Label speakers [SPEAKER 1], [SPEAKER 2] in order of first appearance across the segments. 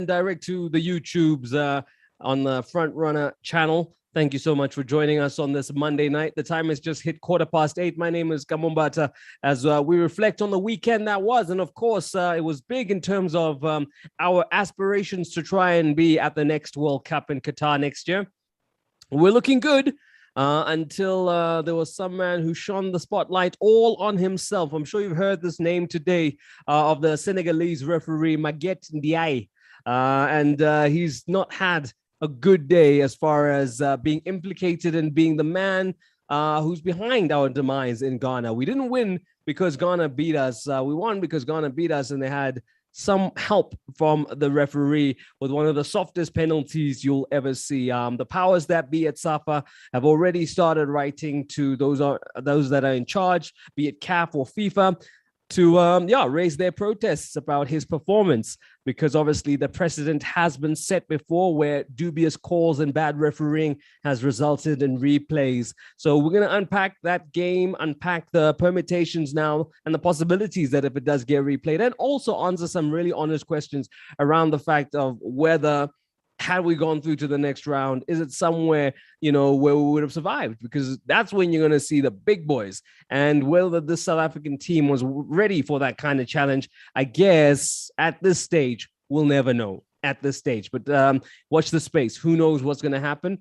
[SPEAKER 1] direct to the YouTubes on the Front Runner channel. Thank you so much for joining us on this Monday night. The time has just hit 8:15. My name is Kamumbata as we reflect on the weekend that was. And of course, it was big in terms of our aspirations to try and be at the next World Cup in Qatar next year. We're looking good until there was some man who shone the spotlight all on himself. I'm sure you've heard this name today of the Senegalese referee, Maguette Ndiaye. And he's not had a good day as far as being implicated and being the man who's behind our demise in Ghana. We didn't win because Ghana beat us. We won because Ghana beat us, and they had some help from the referee with one of the softest penalties you'll ever see. The powers that be at SAFA have already started writing to those that are in charge, be it CAF or FIFA, to raise their protests about his performance, because obviously the precedent has been set before where dubious calls and bad refereeing has resulted in replays. So we're going to unpack that game, unpack the permutations now and the possibilities that if it does get replayed, and also answer some really honest questions around the fact of whether, had we gone through to the next round, is it somewhere, where we would have survived? Because that's when you're going to see the big boys. And whether this South African team was ready for that kind of challenge, I guess at this stage, we'll never know at this stage. But watch the space. Who knows what's going to happen?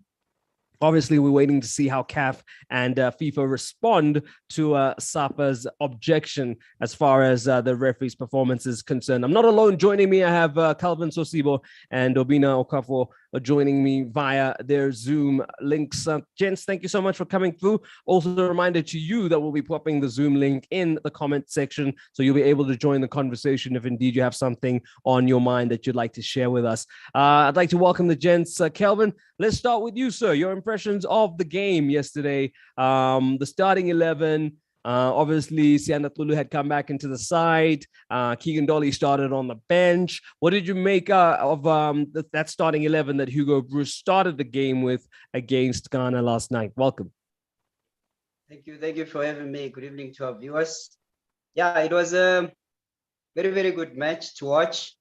[SPEAKER 1] Obviously, we're waiting to see how CAF and FIFA respond to SAFA's objection as far as the referee's performance is concerned. I'm not alone. Joining me, I have Calvin Sosibo and Obina Okafo joining me via their Zoom links. Gents, thank you so much for coming through. Also, a reminder to you that we'll be popping the Zoom link in the comment section, so you'll be able to join the conversation if indeed you have something on your mind that you'd like to share with us. I'd like to welcome the gents. Kelvin, let's start with you, sir. Your impressions of the game yesterday, the starting 11. Obviously, Sianda Tulu had come back into the side. Keegan Dolly started on the bench. What did you make of that starting 11 that Hugo Broos started the game with against Ghana last night? Welcome.
[SPEAKER 2] Thank you for having me. Good evening to our viewers. Yeah, it was a very, very good match to watch.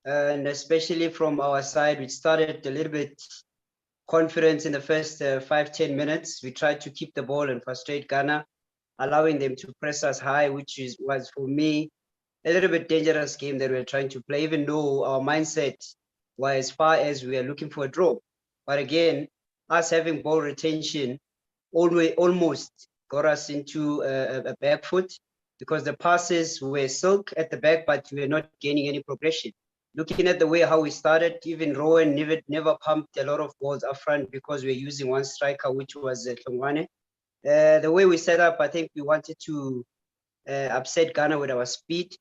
[SPEAKER 2] And especially from our side, we started a little bit confident in the first 5-10 minutes. We tried to keep the ball and frustrate Ghana, allowing them to press us high, which was for me a little bit dangerous game that we were trying to play, even though our mindset was as far as we are looking for a draw. But again, us having ball retention almost got us into a back foot, because the passes were silk at the back, but we were not gaining any progression. Looking at the way how we started, even Rowan never pumped a lot of balls up front because we're using one striker, which was Hlongwane. The way we set up, I think we wanted to upset Ghana with our speed,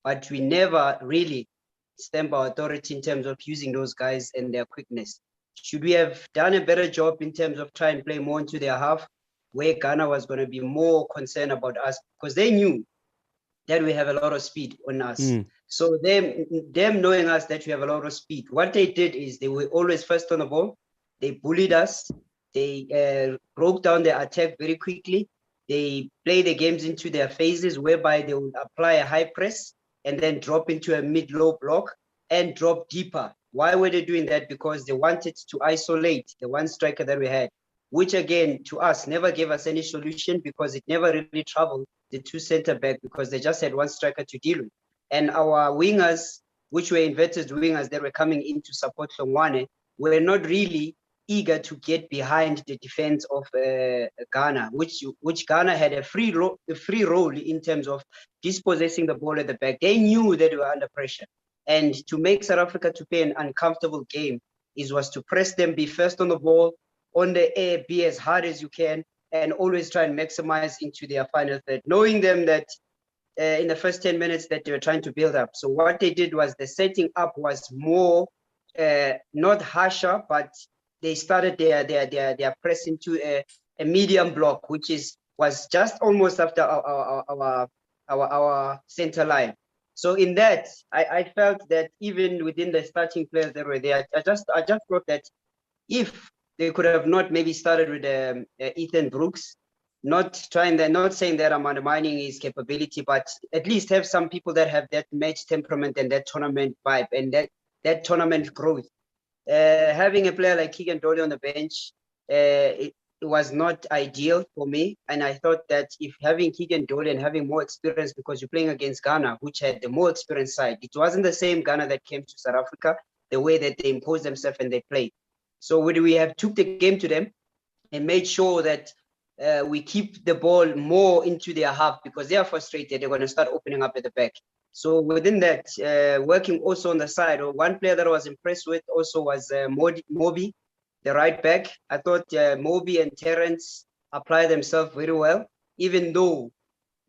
[SPEAKER 2] but we never really stamped our authority in terms of using those guys and their quickness. Should we have done a better job in terms of trying to play more into their half, where Ghana was going to be more concerned about us, because they knew that we have a lot of speed on us. So them knowing us that we have a lot of speed, what they did is they were always first on the ball. They bullied us. They broke down their attack very quickly. They play the games into their phases, whereby they would apply a high press and then drop into a mid-low block and drop deeper. Why were they doing that? Because they wanted to isolate the one striker that we had, which again, to us, never gave us any solution, because it never really traveled the two center-back, because they just had one striker to deal with. And our wingers, which were inverted wingers that were coming in to support Hlongwane, were not really eager to get behind the defense of Ghana, which Ghana had a free role in terms of dispossessing the ball at the back. They knew that they were under pressure. And to make South Africa to play an uncomfortable game was to press them, be first on the ball, on the air, be as hard as you can, and always try and maximize into their final third, knowing them that in the first 10 minutes that they were trying to build up. So what they did was the setting up was more, not harsher, but they started their press into a medium block, which was just almost after our center line. So in that, I felt that even within the starting players that were there, I just thought that if they could have not maybe started with Ethan Brooks, not saying that I'm undermining his capability, but at least have some people that have that match temperament and that tournament vibe, and that that tournament growth. Having a player like Keegan Dolly on the bench, it was not ideal for me. And I thought that if having Keegan Dolly and having more experience, because you're playing against Ghana, which had the more experienced side, it wasn't the same Ghana that came to South Africa, the way that they imposed themselves and they played. So we have took the game to them and made sure that we keep the ball more into their half, because they are frustrated. They're going to start opening up at the back. So within that, working also on the side, one player that I was impressed with also was Moby, the right back. I thought Moby and Terrence applied themselves very well, even though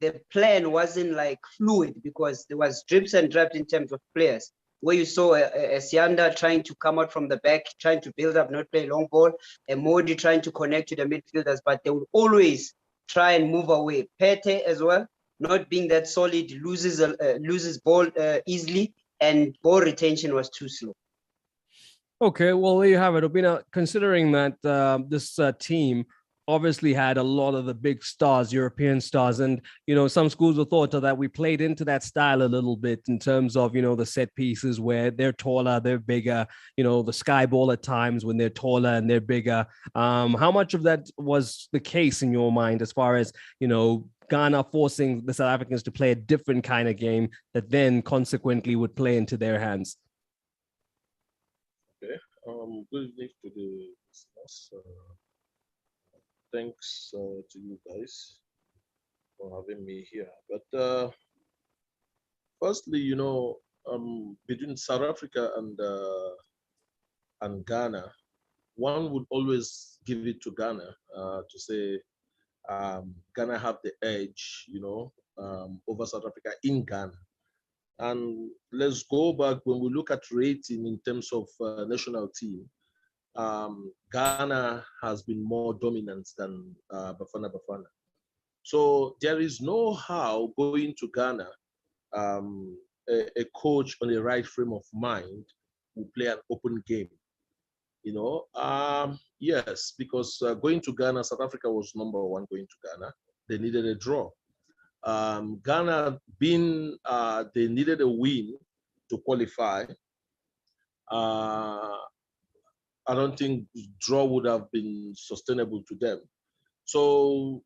[SPEAKER 2] the plan wasn't like fluid, because there was drips and drabs in terms of players, where you saw a Sianda trying to come out from the back, trying to build up, not play long ball, and Modi trying to connect to the midfielders, but they would always try and move away. Pete as well, not being that solid, loses ball easily, and ball retention was too slow.
[SPEAKER 1] Okay, well, there you have it. Obina, considering that this team obviously had a lot of the big stars, European stars, and, you know, some schools of thought that we played into that style a little bit in terms of, you know, the set pieces where they're taller, they're bigger, you know, the sky ball at times when they're taller and they're bigger. How much of that was the case in your mind as far as, you know, Ghana forcing the South Africans to play a different kind of game that then consequently would play into their hands?
[SPEAKER 3] Okay. Good evening to the listeners. Thanks to you guys for having me here. But firstly, you know, between South Africa and Ghana, one would always give it to Ghana to say Ghana have the edge, you know, over South Africa in Ghana. And let's go back when we look at rating in terms of national team. Ghana has been more dominant than Bafana Bafana. So there is no how going to Ghana, a coach on the right frame of mind will play an open game. You know, yes, because going to Ghana, South Africa was number one going to Ghana. They needed a draw. Ghana being, they needed a win to qualify. I don't think draw would have been sustainable to them. So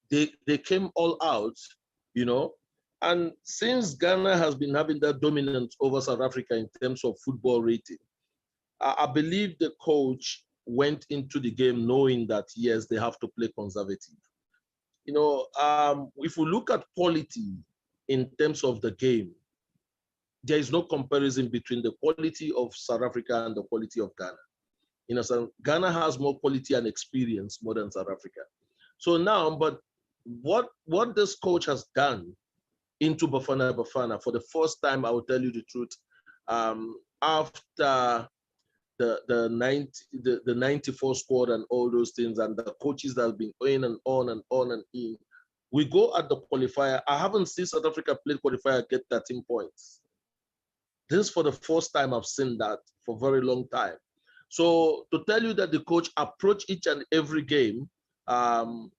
[SPEAKER 3] they came all out, you know. And since Ghana has been having that dominance over South Africa in terms of football rating, I believe the coach went into the game knowing that, yes, they have to play conservative. You know, if we look at quality in terms of the game, there is no comparison between the quality of South Africa and the quality of Ghana. You know, so Ghana has more quality and experience more than South Africa. So now, but what this coach has done into Bafana Bafana for the first time, I will tell you the truth, after the 94 squad and all those things, and the coaches that have been going and on and on and in, we go at the qualifier. I haven't seen South Africa play qualifier get 13 points. This is for the first time I've seen that for a very long time. So to tell you that the coach approached each and every game on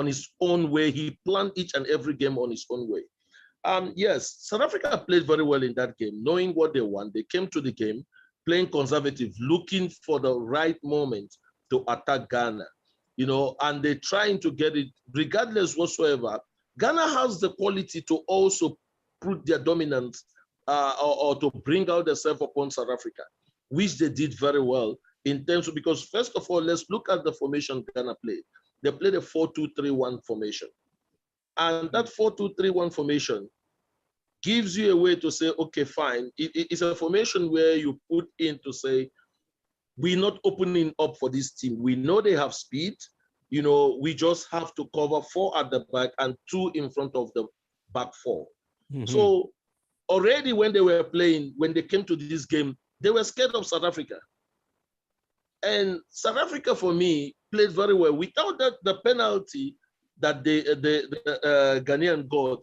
[SPEAKER 3] his own way, he planned each and every game on his own way. Yes, South Africa played very well in that game, knowing what they want. They came to the game playing conservative, looking for the right moment to attack Ghana, you know, and they're trying to get it regardless whatsoever. Ghana has the quality to also put their dominance or to bring out themselves upon South Africa, which they did very well in terms of, because first of all, let's look at the formation Ghana played. They played a 4-2-3-1 formation. And that 4-2-3-1 formation gives you a way to say, okay, fine. It's a formation where you put in to say, we're not opening up for this team. We know they have speed. You know, we just have to cover 4 at the back and 2 in front of the back 4. Mm-hmm. So already when they were playing, when they came to this game, they were scared of South Africa. And South Africa, for me, played very well. Without that, the penalty that the Ghanaian got,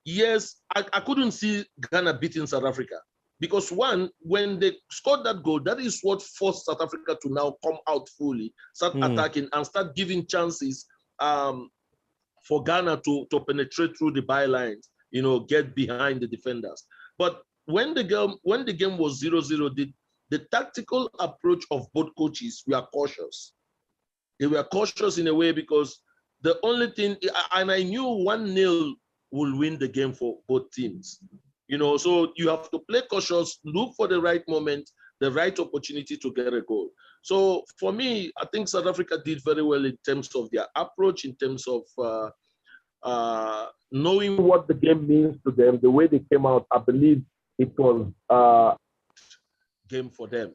[SPEAKER 3] yes, I couldn't see Ghana beating South Africa. Because one, when they scored that goal, that is what forced South Africa to now come out fully, start attacking and start giving chances for Ghana to penetrate through the bylines, you know, get behind the defenders. But when the game was 0-0, the tactical approach of both coaches were cautious. They were cautious in a way because the only thing, and I knew 1-0 will win the game for both teams. You know, so you have to play cautious, look for the right moment, the right opportunity to get a goal. So for me, I think South Africa did very well in terms of their approach, in terms of knowing what the game means to them, the way they came out. I believe it was game for them.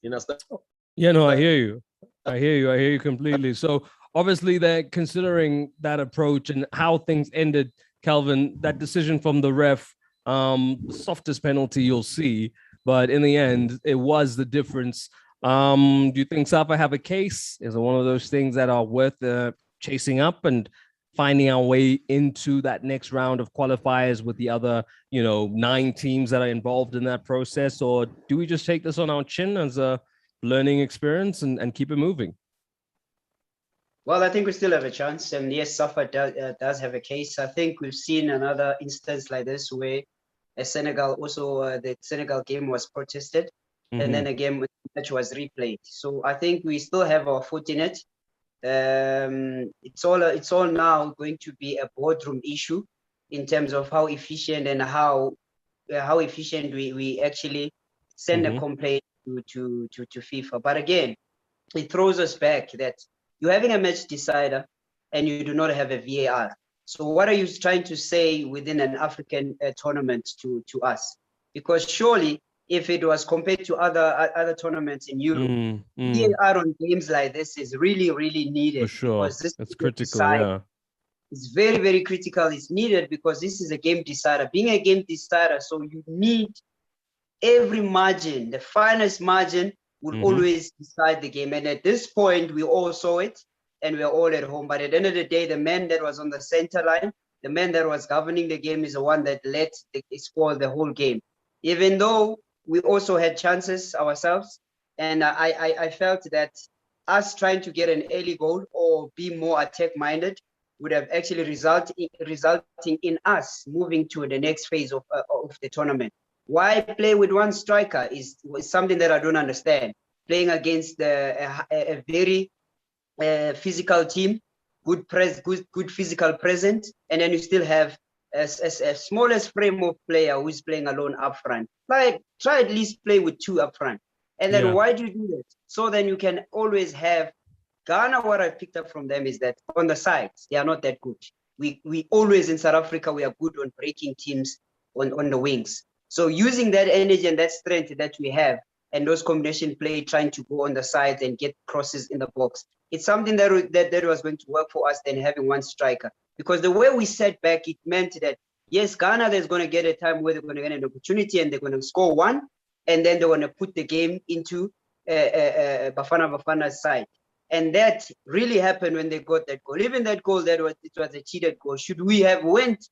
[SPEAKER 3] You understand?
[SPEAKER 1] Yeah, no, I hear you. I hear you completely. So obviously they're considering that approach and how things ended, Calvin, that decision from the ref, softest penalty you'll see, but in the end, it was the difference. Do you think SAFA have a case? Is it one of those things that are worth chasing up and finding our way into that next round of qualifiers with the other, 9 teams that are involved in that process? Or do we just take this on our chin as a learning experience and keep it moving?
[SPEAKER 2] Well, I think we still have a chance. And yes, SAFA does have a case. I think we've seen another instance like this where Senegal also, the Senegal game was protested. And then again, the match was replayed. So I think we still have our foot in it. It's all now going to be a boardroom issue in terms of how efficient and how efficient we actually send a complaint to FIFA. But again, it throws us back that you're having a match decider and you do not have a VAR. So what are you trying to say within an African tournament to us? Because surely, if it was compared to other tournaments in Europe, VAR on games like this is really, really needed.
[SPEAKER 1] For sure.
[SPEAKER 2] Because this
[SPEAKER 1] it's critical, yeah.
[SPEAKER 2] It's very, very critical. It's needed because this is a game decider. Being a game decider, so you need every margin, the finest margin will always decide the game. And at this point, we all saw it and we're all at home. But at the end of the day, the man that was on the center line, the man that was governing the game is the one that let score the whole game. Even though we also had chances ourselves. And I felt that us trying to get an early goal or be more attack-minded would have actually resulting in us moving to the next phase of the tournament. Why play with one striker is something that I don't understand. Playing against a very physical team, good physical presence, and then you still have a smallest frame of player who is playing alone up front. Try at least play with 2 up front. And then why do you do that? So then you can always have Ghana. What I picked up from them is that on the sides, they are not that good. We always in South Africa, we are good on breaking teams on the wings. So using that energy and that strength that we have and those combination play, trying to go on the sides and get crosses in the box, it's something that was going to work for us than having one striker. Because the way we set back, it meant that, yes, Ghana, there's going to get a time where they're going to get an opportunity and they're going to score 1, and then they're going to put the game into Bafana Bafana's side. And that really happened when they got that goal. Even that goal, it was a cheated goal. Should we have went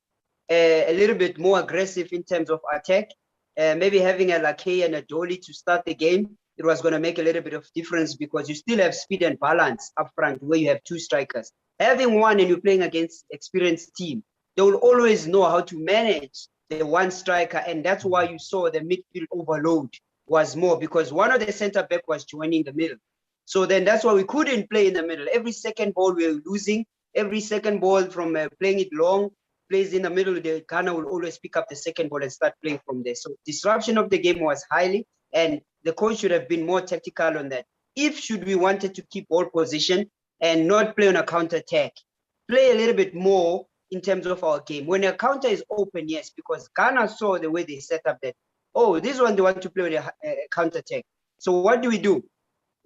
[SPEAKER 2] a little bit more aggressive in terms of attack, maybe having a Lake and a Dolly to start the game, it was going to make a little bit of difference because you still have speed and balance up front where you have 2 strikers. Having one and you're playing against experienced team, they will always know how to manage the one striker, and that's why you saw the midfield overload was more because one of the center back was joining the middle. So then that's why we couldn't play in the middle. Every second ball we were losing. Every second ball from playing it long, plays in the middle, the Ghana will always pick up the second ball and start playing from there. So disruption of the game was highly, and the coach should have been more tactical on that. Should we wanted to keep ball position and not play on a counter attack, play a little bit more in terms of our game. When a counter is open, yes, because Ghana saw the way they set up that, this one they want to play with a counter attack. So what do?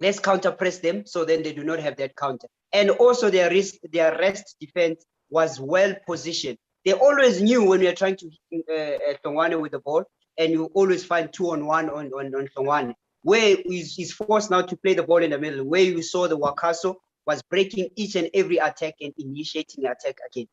[SPEAKER 2] Let's counter press them so then they do not have that counter. And also their rest defense was well positioned. They always knew when we are trying to hit Hlongwane with the ball, and you always find 2-on-1 on Hlongwane, where he's forced now to play the ball in the middle, where you saw the Wakaso was breaking each and every attack and initiating the attack again.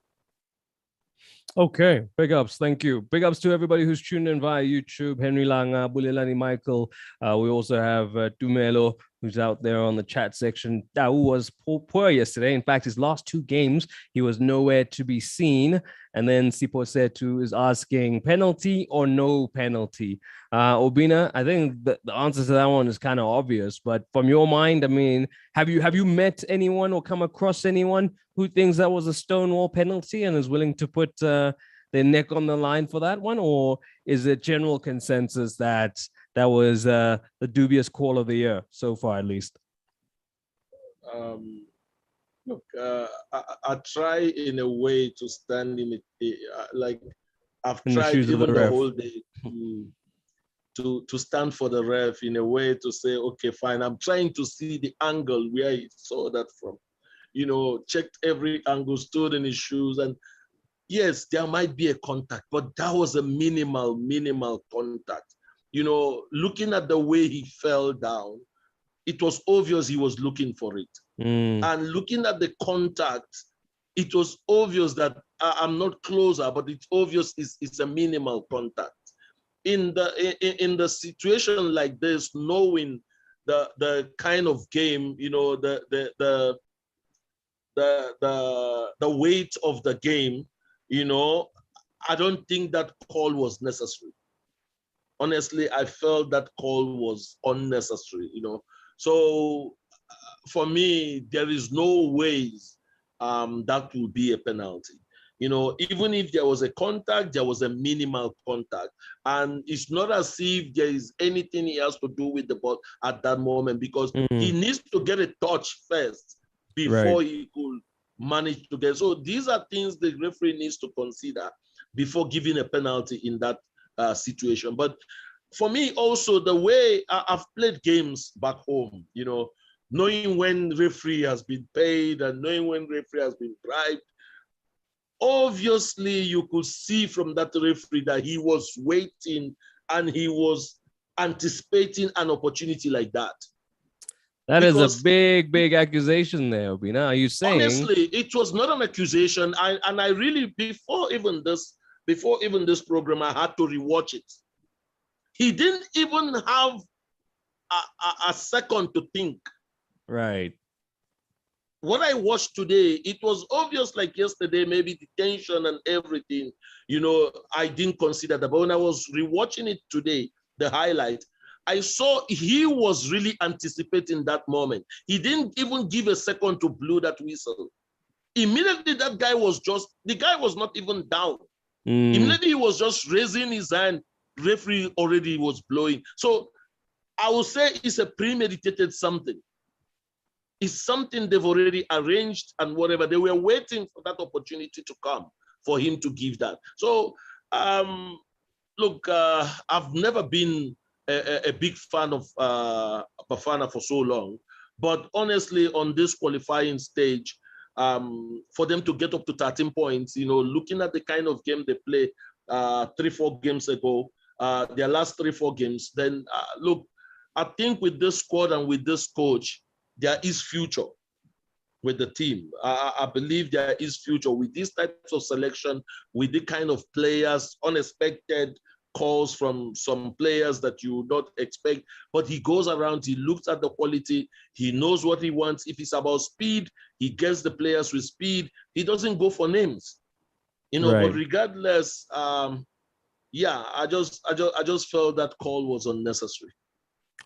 [SPEAKER 1] Okay, big ups. Thank you. Big ups to everybody who's tuned in via YouTube. Henry Langa, Bulelani Michael. We also have Tumelo, who's out there on the chat section. Dau was poor yesterday. In fact, his last two games, he was nowhere to be seen. And then Sipo Setu is asking penalty or no penalty. Obina, I think the answer to that one is kind of obvious. But from your mind, I mean, have you met anyone or come across anyone who thinks that was a Stonewall penalty and is willing to put their neck on the line for that one? Or is it general consensus that that was the dubious call of the year so far, at least?
[SPEAKER 3] Look, I try in a way to stand in it, like I've
[SPEAKER 1] In
[SPEAKER 3] tried
[SPEAKER 1] the
[SPEAKER 3] even the
[SPEAKER 1] ref.
[SPEAKER 3] whole day to stand for the ref in a way to say, okay, fine. I'm trying to see the angle where he saw that from. You know, checked every angle, stood in his shoes, and yes, there might be a contact, but that was a minimal contact. You know, looking at the way he fell down, it was obvious he was looking for it. And looking at the contact, it was obvious that I'm not closer, but it's obvious it's a minimal contact. In the situation like this, knowing the kind of game, you know, the weight of the game, you know, I don't think that call was necessary. Honestly, I felt that call was unnecessary, you know. So for me, there is no ways that will be a penalty. You know, even if there was a contact, there was a minimal contact. And it's not as if there is anything he has to do with the ball at that moment, because he needs to get a touch first before he could manage to get. So these are things the referee needs to consider before giving a penalty in that situation. But for me also, the way I've played games back home, you know, knowing when referee has been paid and knowing when referee has been bribed, obviously you could see from that referee that he was waiting and he was anticipating an opportunity like that.
[SPEAKER 1] That is a big accusation there, Obina. Are you saying?
[SPEAKER 3] Honestly, it was not an accusation. I really, before even this program, I had to rewatch it. He didn't even have a second to think.
[SPEAKER 1] Right.
[SPEAKER 3] What I watched today, it was obvious, like yesterday, maybe the tension and everything, you know, I didn't consider that. But when I was rewatching it today, the highlight, I saw he was really anticipating that moment. He didn't even give a second to blow that whistle. Immediately, the guy was not even down. Immediately, he was just raising his hand. Referee already was blowing. So I would say it's a premeditated something. It's something they've already arranged and whatever. They were waiting for that opportunity to come for him to give that. So, look, I've never been a big fan of Bafana for so long, but honestly, on this qualifying stage, for them to get up to 13 points, you know, looking at the kind of game they played 3-4 games ago, their last 3-4 games, then look, I think with this squad and with this coach, there is future with the team. I believe there is future with these types of selection, with the kind of players, unexpected calls from some players that you would not expect. But he goes around, he looks at the quality, he knows what he wants. If it's about speed, he gets the players with speed. He doesn't go for names, you know. But regardless, yeah, I just felt that call was unnecessary.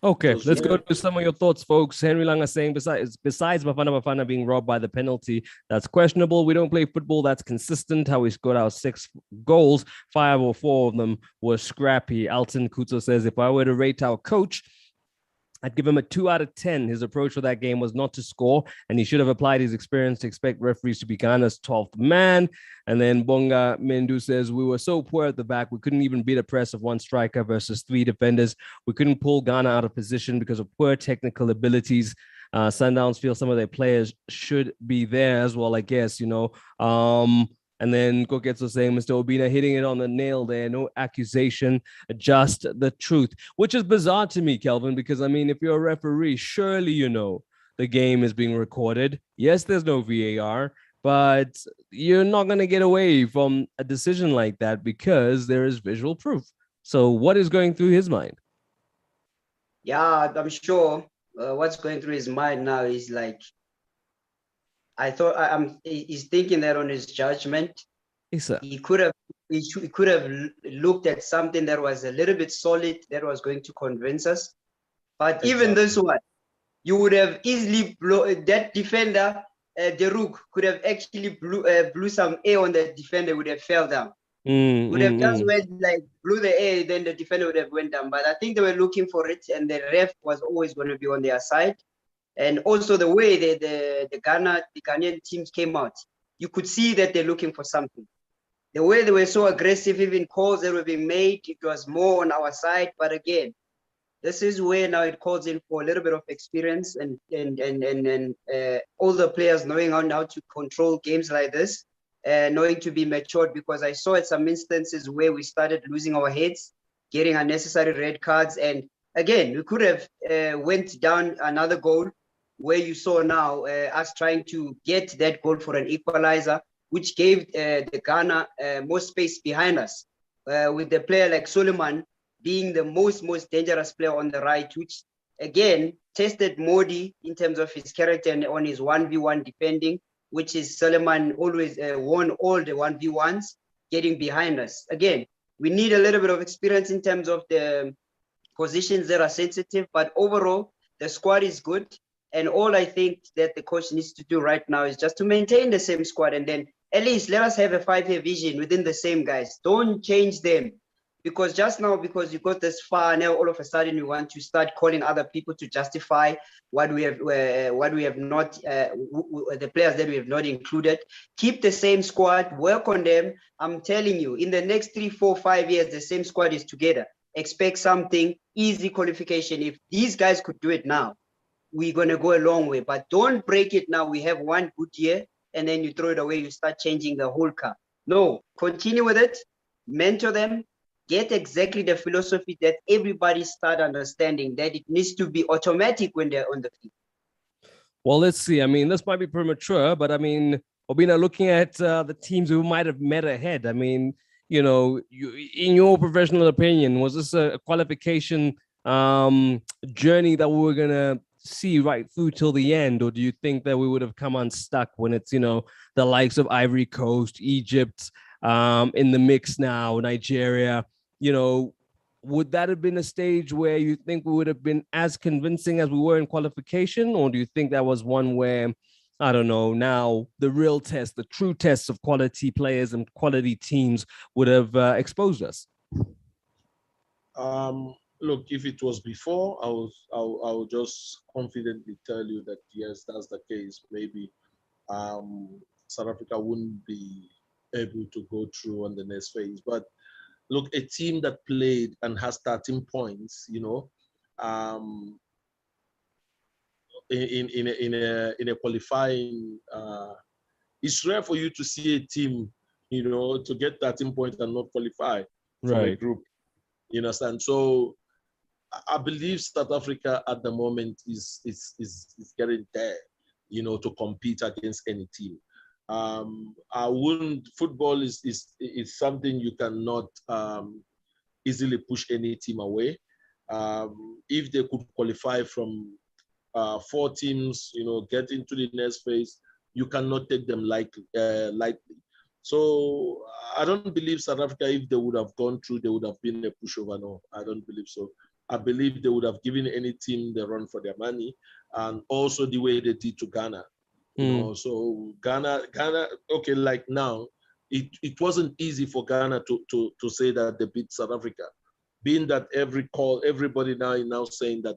[SPEAKER 1] Okay, let's go to some of your thoughts, folks. Henry Langa saying, besides Bafana Bafana being robbed by the penalty, that's questionable. We don't play football that's consistent. How we scored our 6 goals, 5 or 4 of them were scrappy. Alton Kuto says, if I were to rate our coach, I'd give him a 2 out of 10. His approach for that game was not to score, and he should have applied his experience to expect referees to be Ghana's 12th man. And then Bonga Mendu says, we were so poor at the back, we couldn't even beat a press of 1 striker versus 3 defenders. We couldn't pull Ghana out of position because of poor technical abilities. Sundowns feel some of their players should be there as well, I guess, you know. And then Koketsu saying, Mr. Obina hitting it on the nail there. No accusation, just the truth, which is bizarre to me, Kelvin, because, I mean, if you're a referee, surely you know the game is being recorded. Yes, there's no VAR, but you're not going to get away from a decision like that because there is visual proof. So what is going through his mind?
[SPEAKER 2] Yeah, I'm sure what's going through his mind now is like, I thought he's thinking that on his judgment.
[SPEAKER 1] Yes, sir.
[SPEAKER 2] He could have looked at something that was a little bit solid that was going to convince us. But even this one, you would have easily that defender, Deruk, could have actually blew some air on the defender, would have fell down. Would have just went like blew the air, then the defender would have went down. But I think they were looking for it, and the ref was always going to be on their side. And also the way the Ghanaian teams came out, you could see that they're looking for something. The way they were so aggressive, even calls that were being made, it was more on our side. But again, this is where now it calls in for a little bit of experience and all the players knowing how to control games like this, knowing to be matured, because I saw at some instances where we started losing our heads, getting unnecessary red cards. And again, we could have went down another goal where you saw now us trying to get that goal for an equalizer, which gave the Ghana more space behind us, with the player like Suleiman being the most dangerous player on the right, which again tested Modi in terms of his character and on his 1v1 defending, which is Suleiman always won all the 1v1s, getting behind us. Again, we need a little bit of experience in terms of the positions that are sensitive, but overall, the squad is good. And all I think that the coach needs to do right now is just to maintain the same squad, and then at least let us have a 5-year vision within the same guys. Don't change them. Because just now, because you got this far, now all of a sudden you want to start calling other people to justify what we have not, the players that we have not included. Keep the same squad, work on them. I'm telling you, in the next 3, 4, 5 years, the same squad is together. Expect something, easy qualification. If these guys could do it now, we're going to go a long way. But don't break it now. We have one good year, and then you throw it away. You start changing the whole car. No, continue with it. Mentor them. Get exactly the philosophy that everybody start understanding, that it needs to be automatic when they're on the field.
[SPEAKER 1] Well, let's see. I mean, this might be premature, but I mean, Obina, looking at the teams who might have met ahead, I mean, you know, in your professional opinion, was this a qualification journey that we were going to see right through till the end? Or do you think that we would have come unstuck when it's, you know, the likes of Ivory Coast, Egypt in the mix now, Nigeria? You know, would that have been a stage where you think we would have been as convincing as we were in qualification? Or do you think that was one where, I don't know, now the real test, the true test of quality players and quality teams would have exposed us?
[SPEAKER 3] Look, if it was before, I will just confidently tell you that yes, that's the case. Maybe South Africa wouldn't be able to go through on the next phase. But look, a team that played and has 13 points, you know, in a qualifying, it's rare for you to see a team, you know, to get 13 points and not qualify from a group. You understand? So I believe South Africa at the moment is getting there, you know, to compete against any team. Football is something you cannot easily push any team away. If they could qualify from 4 teams, you know, get into the next phase, you cannot take them lightly. So I don't believe South Africa, if they would have gone through, they would have been a pushover. No, I don't believe so. I believe they would have given any team the run for their money, and also the way they did to Ghana. You know, so Ghana, okay, like now, it wasn't easy for Ghana to say that they beat South Africa, being that everybody now is now saying that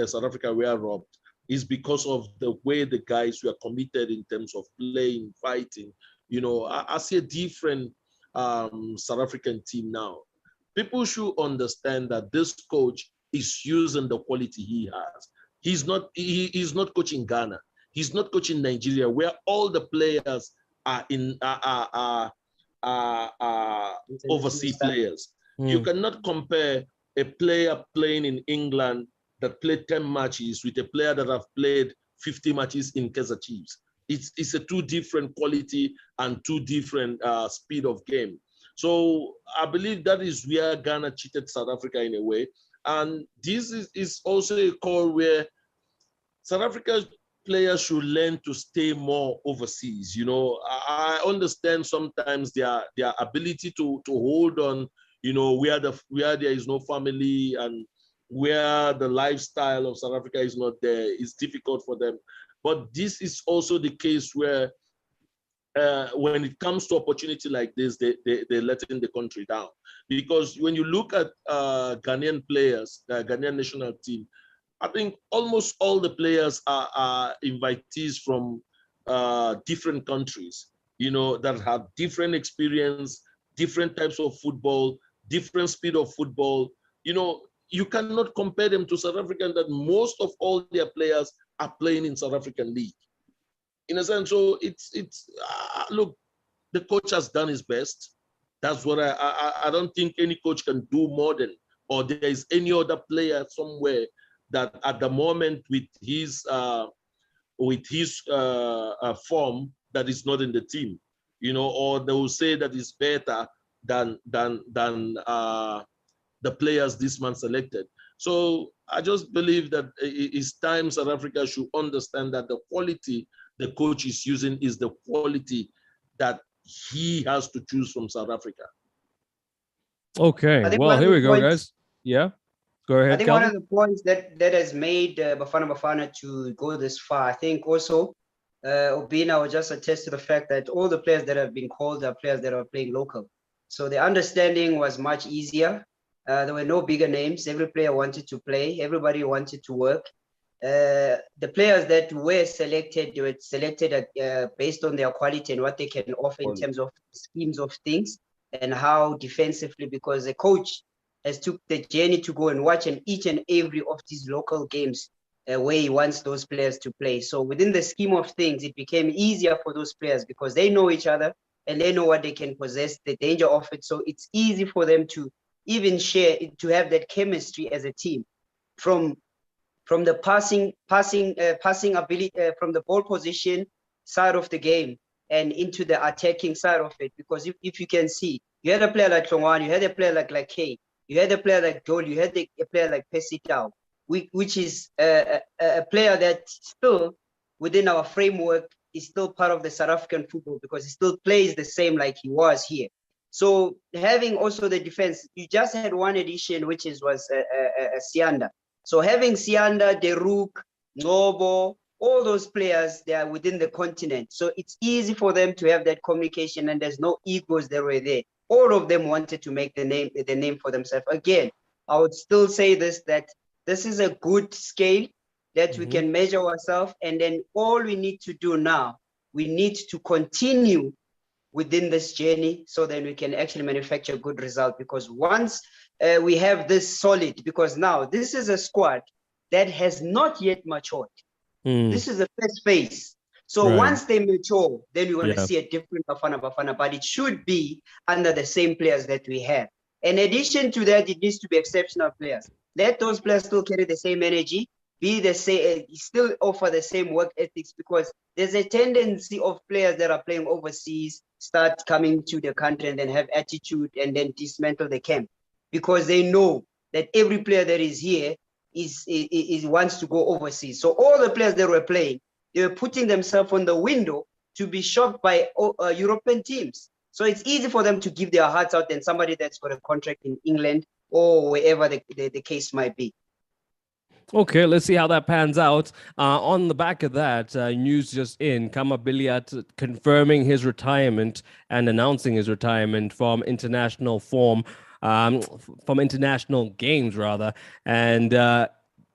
[SPEAKER 3] South Africa were robbed, is because of the way the guys were committed in terms of playing, fighting. You know, I see a different South African team now. People should understand that this coach is using the quality he has. He's not coaching Ghana. He's not coaching Nigeria, where all the players are overseas players. You cannot compare a player playing in England that played 10 matches with a player that have played 50 matches in Kaizer Chiefs. It's a two different quality and two different speed of game. So I believe that is where Ghana cheated South Africa in a way. And this is also a call where South Africa's players should learn to stay more overseas. You know, I understand sometimes their ability to hold on, you know, where there is no family and where the lifestyle of South Africa is not there. It's difficult for them. But this is also the case where when it comes to opportunity like this, they're letting the country down. Because when you look at Ghanaian players, the Ghanaian national team, I think almost all the players are invitees from different countries, you know, that have different experience, different types of football, different speed of football. You know, you cannot compare them to South African, that most of all their players are playing in South African league. In a sense, so it's look, the coach has done his best. That's what I don't think any coach can do more than, or there is any other player somewhere that at the moment with his form that is not in the team, you know, or they will say that is better than the players this man selected. So I just believe that it's time South Africa should understand that the quality the coach is using is the quality that he has to choose from South Africa.
[SPEAKER 1] Okay, well, here we go, guys. Yeah, go ahead,
[SPEAKER 2] I think
[SPEAKER 1] Calvin.
[SPEAKER 2] one of the points that has made Bafana Bafana to go this far, I think also, Obina will just attest to the fact that all the players that have been called are players that are playing local. So the understanding was much easier. There were no bigger names. Every player wanted to play. Everybody wanted to work. The players that were selected, they were selected based on their quality and what they can offer in terms of schemes of things and how defensively, because the coach has took the journey to go and watch each and every of these local games where he wants those players to play. So within the scheme of things, it became easier for those players because they know each other and they know what they can possess, the danger of it. So it's easy for them to even share, to have that chemistry as a team from the passing ability, from the ball position side of the game and into the attacking side of it. Because if you can see, you had a player like Tlongwane, you had a player like Kay, you had a player like Dol, you had a player like Pesitao, which is a player that still within our framework is still part of the South African football because he still plays the same like he was here. So having also the defense, you just had one addition, which was Sianda. So having Sianda, Deruk, Nobo, all those players, they are within the continent. So it's easy for them to have that communication and there's no egos that were there. All of them wanted to make the name for themselves. Again, I would still say this, that this is a good scale that we can measure ourselves. And then all we need to do now, we need to continue within this journey so then we can actually manufacture a good result. Because once we have this solid, because now this is a squad that has not yet matured. This is the first phase. So once they mature, then we're going to see a different Bafana Bafana, but it should be under the same players that we have. In addition to that, it needs to be exceptional players. Let those players still carry the same energy, be the same, still offer the same work ethics, because there's a tendency of players that are playing overseas start coming to the country and then have attitude and then dismantle the camp because they know that every player that is here is wants to go overseas. So all the players that were playing, they were putting themselves on the window to be shocked by European teams. So it's easy for them to give their hearts out than somebody that's got a contract in England or wherever the case might be.
[SPEAKER 1] Okay, let's see how that pans out. On the back of that, news just in, Kama Billiat confirming his retirement and announcing his retirement from international form, from international games, rather. And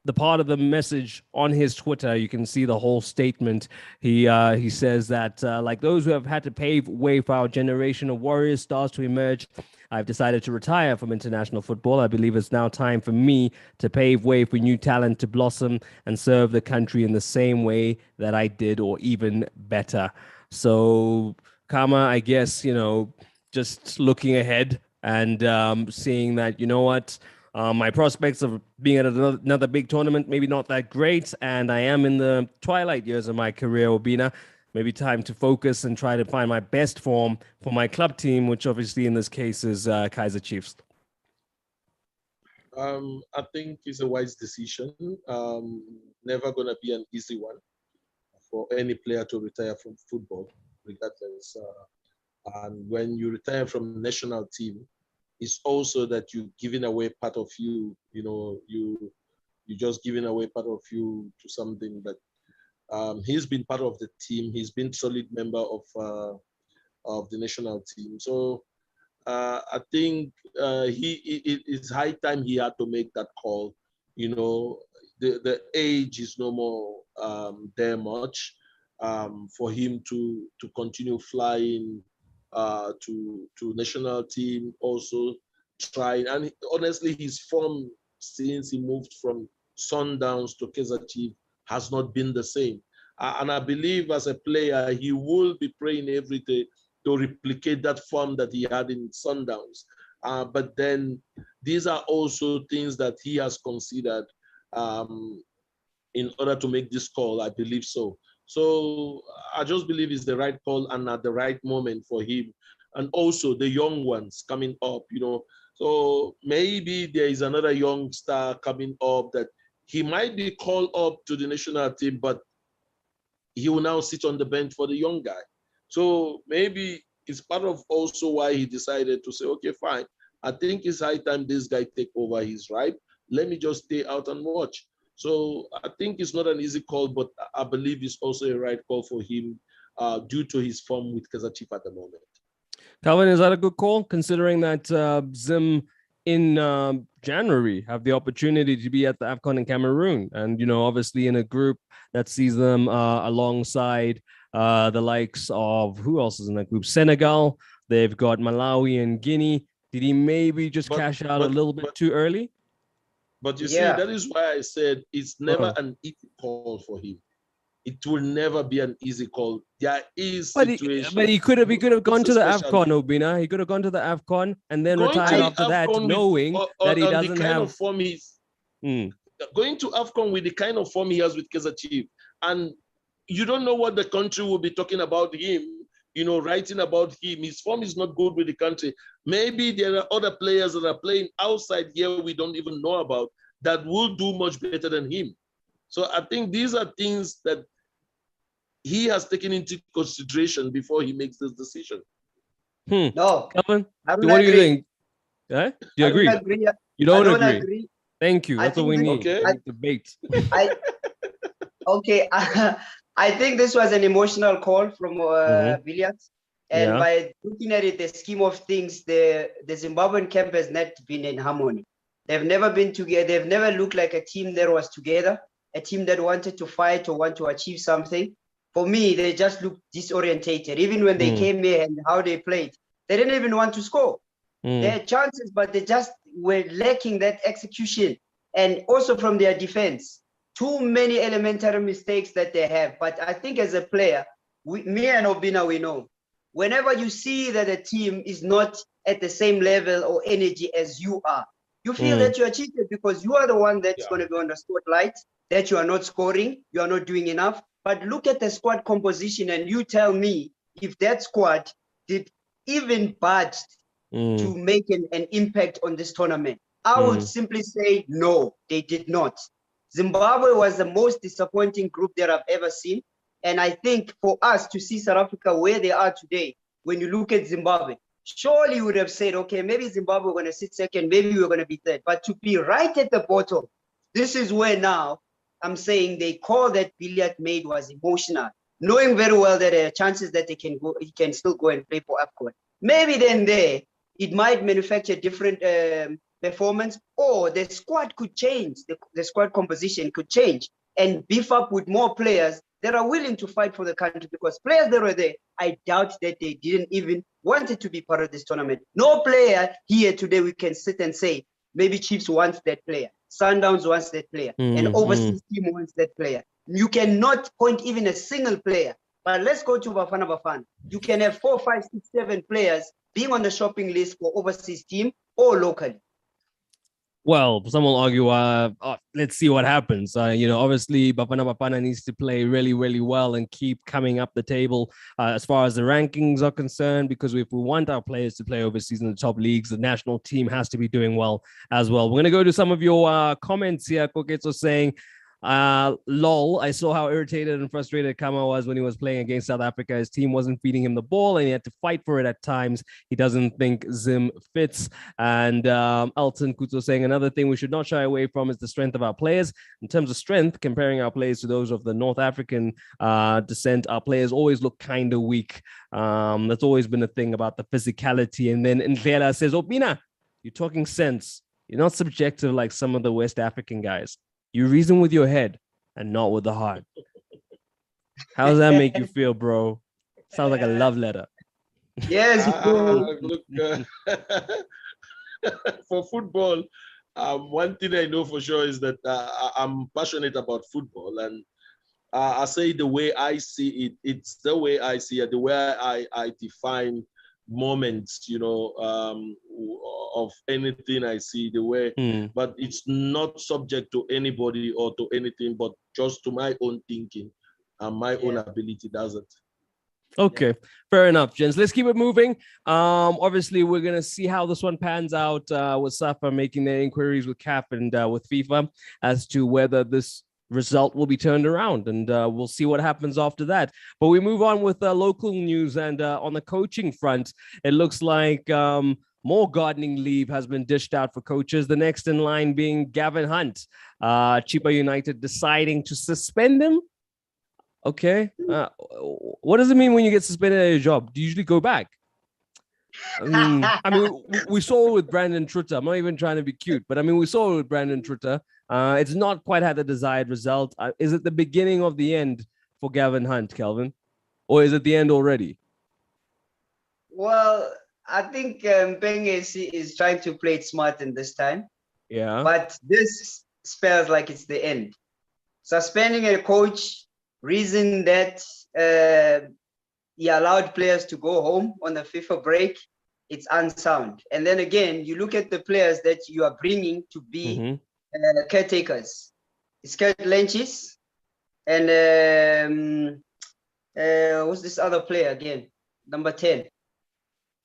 [SPEAKER 1] the part of the message on his Twitter, you can see the whole statement. He says that, like those who have had to pave way for our generation of warriors, stars to emerge, I've decided to retire from international football. I believe it's now time for me to pave way for new talent to blossom and serve the country in the same way that I did, or even better. So, Kama, I guess, just looking ahead and seeing that, my prospects of being at another big tournament, maybe not that great. And I am in the twilight years of my career, Obina. maybe time to focus and try to find my best form for my club team, which obviously in this case is Kaizer Chiefs?
[SPEAKER 3] I think it's a wise decision. Never going to be an easy one for any player to retire from football, regardless. And when you retire from the national team, it's also that you're giving away part of you. You know, you're just giving away part of you to something. But he's been part of the team. He's been solid member of the national team. So I think it's high time he had to make that call. You know, the age is no more there much for him to continue flying to national team, also trying. And honestly, his form since he moved from Sundowns to Kaizer Chiefs has not been the same. And I believe as a player, he will be praying every day to replicate that form that he had in Sundowns. But then these are also things that he has considered in order to make this call, I believe so. So I just believe it's the right call and at the right moment for him. And also the young ones coming up, you know. So maybe there is another young star coming up that he might be called up to the national team, but he will now sit on the bench for the young guy. So maybe it's part of also why he decided to say, okay, fine. I think it's high time this guy take over. He's right. Let me just stay out and watch. So I think it's not an easy call, but I believe it's also a right call for him due to his form with Kaizer Chiefs at the moment.
[SPEAKER 1] Calvin, is that a good call, considering that Zim in January have the opportunity to be at the AFCON in Cameroon, and you know, obviously in a group that sees them alongside the likes of, who else is in that group? Senegal. They've got Malawi and Guinea. Did he maybe just cash out a little bit too early?
[SPEAKER 3] But you see, that is why I said it's never an easy call for him. It will never be an easy call. There is situation.
[SPEAKER 1] But he could have gone to the AFCON, Obina. He could have gone to the AFCON and then retired after that, knowing that he doesn't
[SPEAKER 3] the kind
[SPEAKER 1] have
[SPEAKER 3] of form he's going to AFCON with the kind of form he has with Kaizer Chiefs. And you don't know what the country will be talking about him, you know, writing about him. His form is not good with the country. Maybe there are other players that are playing outside here we don't even know about that will do much better than him. So I think these are things that he has taken into consideration before he makes this decision.
[SPEAKER 2] No,
[SPEAKER 1] Calvin, what do you think? Do you agree?
[SPEAKER 2] Agree.
[SPEAKER 1] You don't agree? Thank you. That's what we need.
[SPEAKER 3] Okay.
[SPEAKER 1] We need debate.
[SPEAKER 2] Okay. I think this was an emotional call from Villiers. And by looking at it, the scheme of things, the Zimbabwean camp has not been in harmony. They've never been together. They've never looked like a team that was together, a team that wanted to fight or want to achieve something. For me, they just looked disorientated. Even when they came here and how they played, they didn't even want to score. They had chances, but they just were lacking that execution. And also from their defense, too many elementary mistakes that they have. But I think as a player, me and Obina, we know, whenever you see that a team is not at the same level or energy as you are, you feel that you are cheated because you are the one that's going to be on the spotlight, that you are not scoring, you are not doing enough. But look at the squad composition and you tell me if that squad did even budge to make an impact on this tournament. I would simply say no, they did not. Zimbabwe was the most disappointing group that I've ever seen. And I think for us to see South Africa where they are today, when you look at Zimbabwe, surely you would have said, okay, maybe Zimbabwe are going to sit second, maybe we're going to be third. But to be right at the bottom, this is where now I'm saying the call that Billiard made was emotional, knowing very well that there are chances that he can still go and play for AFCON. Maybe then there, it might manufacture different performance, or the squad could change, the squad composition could change and beef up with more players that are willing to fight for the country, because players that were there, I doubt that they didn't even want to be part of this tournament. No player here today we can sit and say, maybe Chiefs wants that player, Sundowns wants that player, and overseas team wants that player. You cannot point even a single player. But let's go to Bafana Bafana. You can have 4, 5, 6, 7 players being on the shopping list for overseas team or locally.
[SPEAKER 1] Well, some will argue, let's see what happens. Obviously, Bafana Bafana needs to play really, really well and keep coming up the table as far as the rankings are concerned, because if we want our players to play overseas in the top leagues, the national team has to be doing well as well. We're going to go to some of your comments here. Koketso saying, lol, I saw how irritated and frustrated Kama was when he was playing against South Africa. His team wasn't feeding him the ball and he had to fight for it at times. He doesn't think Zim fits. And Elton Kuto saying, another thing we should not shy away from is the strength of our players. In terms of strength, comparing our players to those of the North African descent, our players always look kind of weak. That's always been a thing about the physicality. And then Ndlela says, Obina, you're talking sense. You're not subjective like some of the West African guys. You reason with your head and not with the heart. How does that make you feel, bro? Sounds like a love letter.
[SPEAKER 2] Yes.
[SPEAKER 3] Look, for football, one thing I know for sure is that I'm passionate about football, and I say the way I see it, it's the way I see it, the way I define moments, of anything I see, the way, but it's not subject to anybody or to anything, but just to my own thinking and my own ability does it.
[SPEAKER 1] Okay, fair enough, gents. Let's keep it moving. Obviously, we're going to see how this one pans out with SAFA making their inquiries with CAF and with FIFA as to whether this result will be turned around, and we'll see what happens after that. But we move on with local news, and on the coaching front, it looks like more gardening leave has been dished out for coaches. The next in line being Gavin Hunt. Chippa United deciding to suspend him. Okay. What does it mean when you get suspended at your job? Do you usually go back? We saw it with Brandon Trutter. I'm not even trying to be cute, but we saw it with Brandon Trutter. It's not quite had the desired result. Is it the beginning of the end for Gavin Hunt, Kelvin? Or is it the end already?
[SPEAKER 2] Well, I think Mpengesi is trying to play it smart in this time.
[SPEAKER 1] Yeah.
[SPEAKER 2] But this spells like it's the end. Suspending a coach, reason that he allowed players to go home on the FIFA break, it's unsound. And then again, you look at the players that you are bringing to be caretakers. It's Lentjies and what's this other player again? Number 10,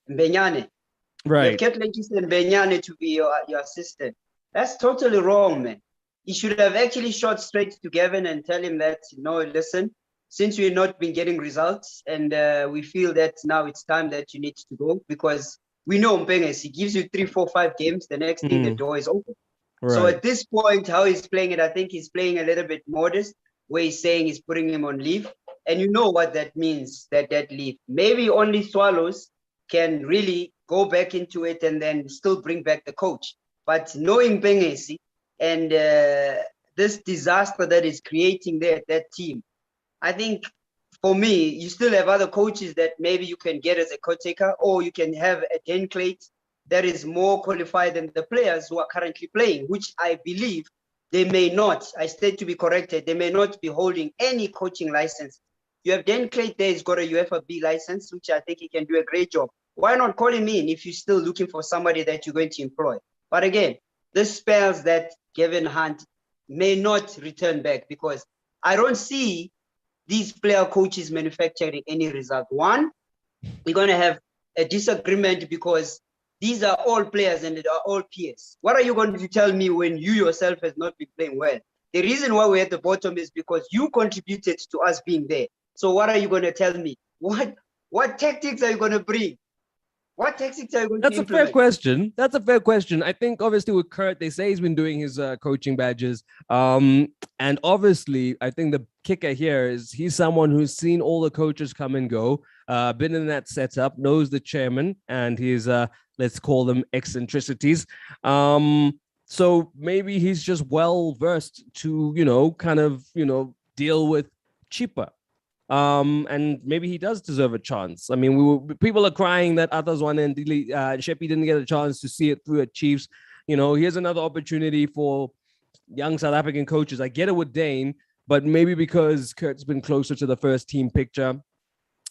[SPEAKER 2] Mbenyane.
[SPEAKER 1] Right.
[SPEAKER 2] You kept Lentjies and Mbenyane to be your assistant. That's totally wrong, man. You should have actually shot straight to Gavin and tell him that, no, listen, since we've not been getting results and we feel that now it's time that you need to go, because we know Mpenges, he gives you 3, 4, 5 games, the next thing the door is open. Right. So at this point, how he's playing it, I think he's playing a little bit modest, where he's saying he's putting him on leave. And you know what that means, that leave. Maybe only Swallows can really go back into it and then still bring back the coach. But knowing Mpenges and this disaster that is creating that team, I think for me, you still have other coaches that maybe you can get as a caretaker, or you can have a Daine Klate that is more qualified than the players who are currently playing, which I believe they may not, I state to be corrected, they may not be holding any coaching license. You have Daine Klate there, he's got a UEFA B license, which I think he can do a great job. Why not call him in if you're still looking for somebody that you're going to employ? But again, this spells that Gavin Hunt may not return back, because I don't see these player coaches manufacturing any result. One, we're going to have a disagreement because these are all players and they are all peers. What are you going to tell me when you yourself has not been playing well? The reason why we're at the bottom is because you contributed to us being there. So what are you going to tell me? What tactics are you going to bring? What tactics are you going to implement?
[SPEAKER 1] That's a fair question. I think obviously with Kurt, they say he's been doing his coaching badges. And obviously, I think the kicker here is he's someone who's seen all the coaches come and go, been in that setup, knows the chairman and his, let's call them eccentricities. So maybe he's just well-versed to, deal with Chippa. And maybe he does deserve a chance. I mean, people are crying that Athazwan and Sheppy didn't get a chance to see it through at Chiefs. Here's another opportunity for young South African coaches. I get it with Daine, but maybe because Kurt's been closer to the first team picture,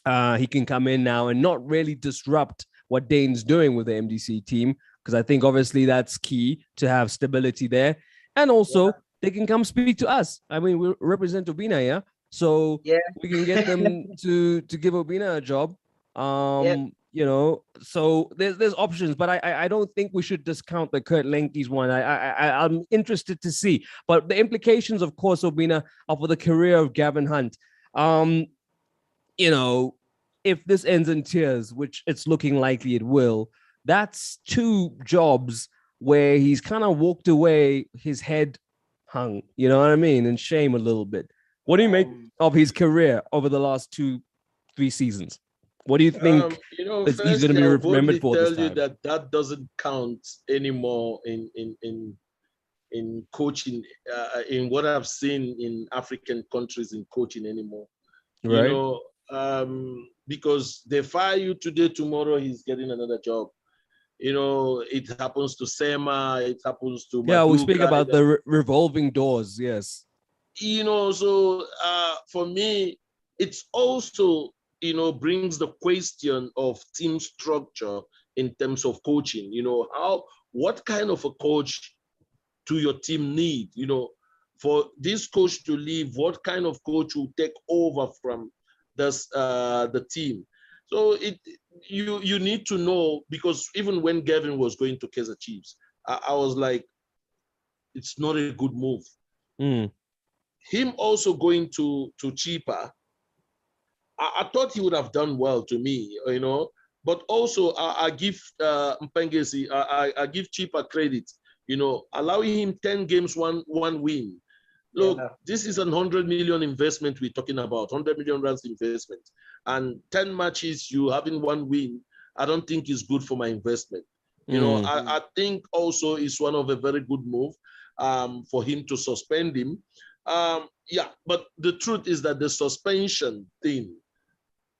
[SPEAKER 1] he can come in now and not really disrupt what Daine's doing with the MDC team. because I think obviously that's key to have stability there. And also, they can come speak to us. I mean, we represent Obina, yeah? So we can get them to give Obina a job. You know, so there's options, but I don't think we should discount the Kurt Lentjies one. I'm interested to see, but the implications, of course, Obina, are for the career of Gavin Hunt. You know, if this ends in tears, which it's looking likely it will, that's 2 jobs where he's kind of walked away, his head hung, you know what I mean, in shame a little bit. What do you make of his career over the last 2-3 seasons? What do you think
[SPEAKER 3] you know,
[SPEAKER 1] he's going to be remembered for this time?
[SPEAKER 3] tell you that doesn't count anymore in coaching, in what I've seen in African countries in coaching anymore. Right. You know, because they fire you today, tomorrow he's getting another job. You know, it happens to Sema, it happens to
[SPEAKER 1] Maduka, we speak about the revolving doors, yes.
[SPEAKER 3] You know, so for me, it's also, you know, brings the question of team structure in terms of coaching. You know, what kind of a coach do your team need? You know, for this coach to leave, what kind of coach will take over from this, the team? So you need to know, because even when Gavin was going to Kaizer Chiefs, I was like, it's not a good move. Him also going to Chippa, I thought he would have done well to me, you know. But also, I give Mpengesi, I give Chippa credit, you know, allowing him 10 games, one win. Look, this is a 100 million investment we're talking about, 100 million rands investment. And 10 matches, you having 1 win, I don't think is good for my investment. You know, I think also it's one of a very good move for him to suspend him. Yeah, but the truth is that the suspension thing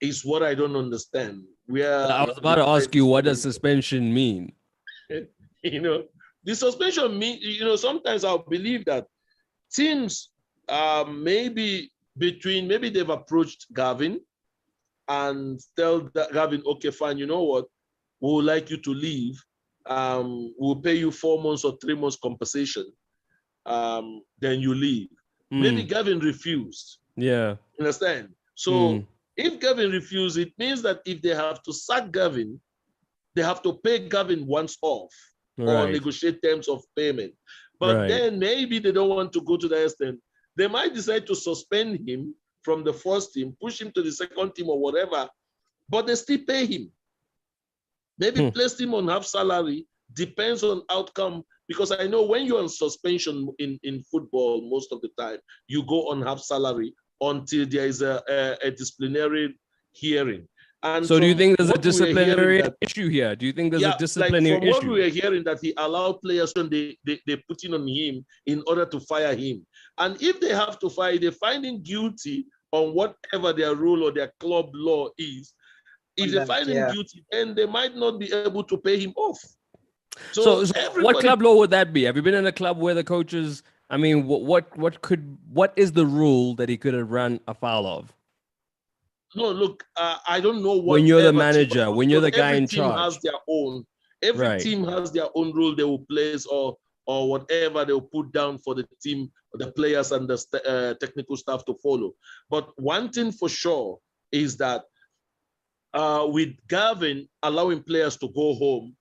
[SPEAKER 3] is what I don't understand.
[SPEAKER 1] I was about to ask you, what does suspension mean?
[SPEAKER 3] You know, the suspension mean, you know, sometimes I'll believe that teams maybe they've approached Gavin and tell Gavin, okay, fine, you know what, we would like you to leave. We'll pay you 4 months or 3 months compensation. Then you leave. Maybe Gavin refused. Yeah. Understand? So if Gavin refused, it means that if they have to sack Gavin, they have to pay Gavin once off or negotiate terms of payment. But then maybe they don't want to go to the extent. They might decide to suspend him from the first team, push him to the second team or whatever, but they still pay him. Maybe place him on half salary, depends on outcome, because I know when you're on suspension in football, most of the time, you go on half salary until there is a disciplinary hearing. And
[SPEAKER 1] so do you think there's a disciplinary issue here? Do you think there's a disciplinary issue?
[SPEAKER 3] From what we were hearing, that he allowed players when they put in on him in order to fire him. And if they have to fire, they find him guilty on whatever their rule or their club law is. If they find him guilty, then they might not be able to pay him off.
[SPEAKER 1] So what club law would that be? Have you been in a club where the coaches, I mean, what is the rule that he could have run afoul of?
[SPEAKER 3] No, look, I don't know what.
[SPEAKER 1] When you're the manager, when you're the guy in charge.
[SPEAKER 3] Has their own. Every team has their own rule they will place or whatever they will put down for the team, the players and the technical staff to follow. But one thing for sure is that with Gavin allowing players to go home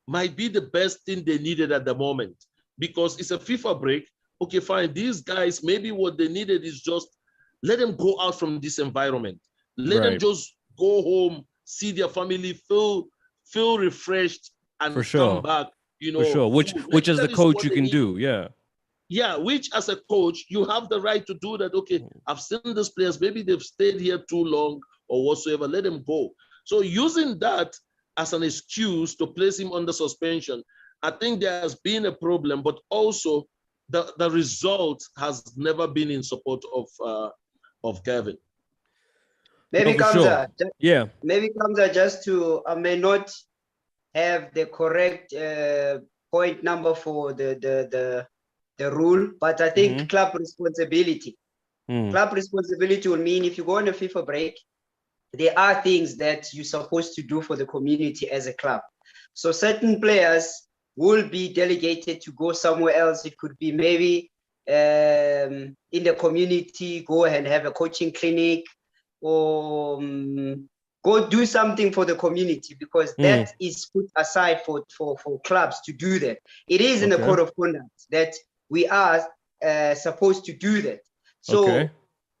[SPEAKER 3] might be the best thing they needed at the moment, because it's a FIFA break. Okay, fine. These guys, maybe what they needed is just let them go out from this environment. Let them just go home, see their family, feel refreshed, and come back. You know,
[SPEAKER 1] for sure. Which as the coach you can do,
[SPEAKER 3] yeah. Which as a coach you have the right to do that. Okay, I've seen these players. Maybe they've stayed here too long or whatsoever. Let them go. So using that as an excuse to place him under suspension, I think there has been a problem. But also, the result has never been in support of Gavin.
[SPEAKER 2] Maybe maybe Kamza, just to I may not have the correct point number for the rule, but I think club responsibility. Club responsibility will mean if you go on a FIFA break, there are things that you're supposed to do for the community as a club. So certain players will be delegated to go somewhere else. It could be maybe in the community, go and have a coaching clinic, or go do something for the community, because that is put aside for clubs to do that. It is in the code of conduct that we are supposed to do that. So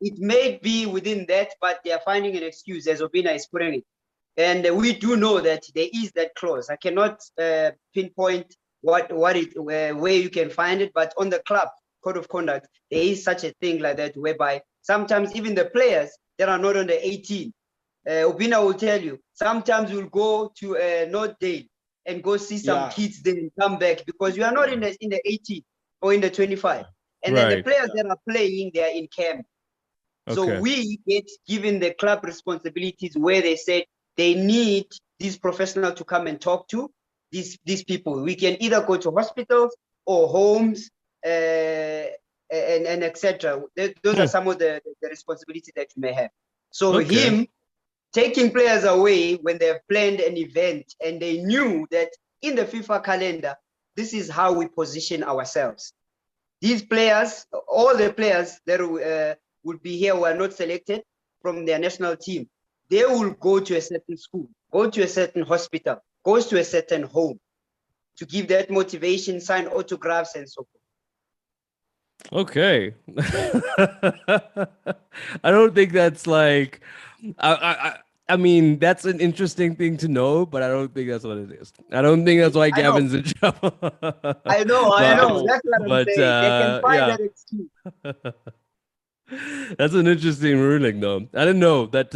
[SPEAKER 2] it may be within that, but they are finding an excuse, as Obina is putting it. And we do know that there is that clause. I cannot pinpoint where you can find it, but on the club code of conduct, there is such a thing like that, whereby sometimes even the players that are not under 18, Obina will tell you, sometimes we'll go to North Dale and go see some kids there and come back, because you are not in the 18 or in the 25. And then the players that are playing, they are in camp. So we get given the club responsibilities where they said they need these professionals to come and talk to these people. We can either go to hospitals or homes and etc. Those are some of the responsibilities that you may have. So him taking players away when they have planned an event and they knew that in the FIFA calendar, this is how we position ourselves. These players, all the players that will be here who are not selected from their national team, they will go to a certain school, go to a certain hospital, goes to a certain home to give that motivation, sign autographs and so forth.
[SPEAKER 1] Okay. I don't think that's like, I mean, that's an interesting thing to know, but I don't think that's what it is. I don't think that's why Gavin's in trouble.
[SPEAKER 2] I know. That's what I'm saying. They can find that excuse.
[SPEAKER 1] That's an interesting ruling, though. I didn't know that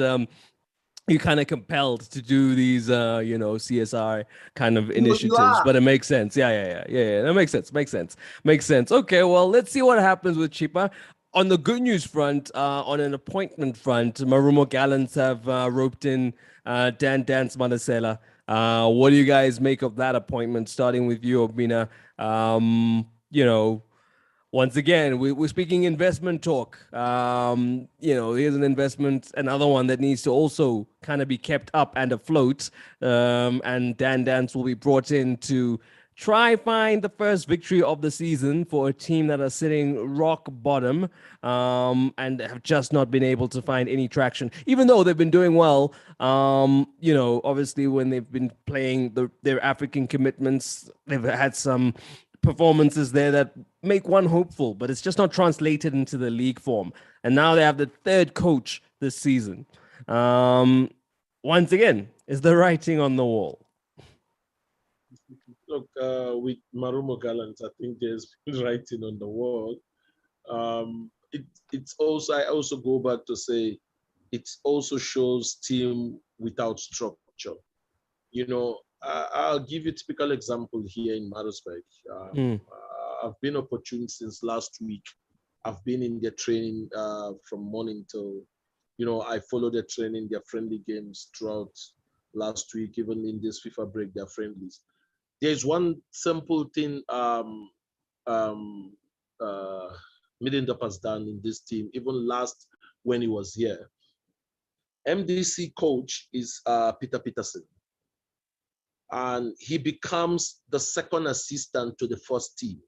[SPEAKER 1] you're kind of compelled to do these, CSR kind of initiatives, but it makes sense. Yeah. That makes sense. Okay, well, let's see what happens with Chippa. On the good news front, on an appointment front, Marumo Gallants have roped in Dance Madasela. What do you guys make of that appointment? Starting with you, Obina. Once again, we're speaking investment talk. Here's an investment, another one that needs to also kind of be kept up and afloat. And Dance will be brought in to try find the first victory of the season for a team that are sitting rock bottom and have just not been able to find any traction, even though they've been doing well. Obviously when they've been playing their African commitments, they've had some performances there that make one hopeful, but it's just not translated into the league form. And now they have the third coach this season. Once again, is the writing on the wall?
[SPEAKER 3] Look, with Marumo Gallants, I think there's been writing on the wall. It's also, I also go back to say, it also shows team without structure. I'll give you a typical example here in Maritzburg. I've been opportune since last week. I've been in their training from morning till, I follow their training, their friendly games throughout last week, even in this FIFA break, their friendlies. There's one simple thing Middendorp has done in this team, even last when he was here. MDC coach is Peter Peterson. And he becomes the second assistant to the first team,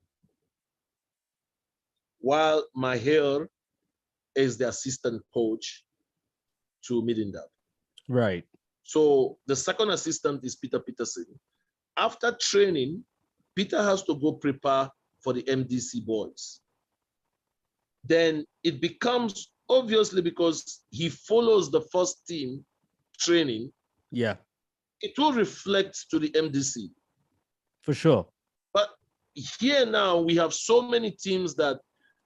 [SPEAKER 3] while Maher is the assistant coach to Middendorp.
[SPEAKER 1] Right.
[SPEAKER 3] So the second assistant is Peter Peterson. After training, Peter has to go prepare for the MDC boys. Then it becomes, obviously, because he follows the first team training.
[SPEAKER 1] Yeah.
[SPEAKER 3] It will reflect to the MDC.
[SPEAKER 1] For sure.
[SPEAKER 3] But here now, we have so many teams that,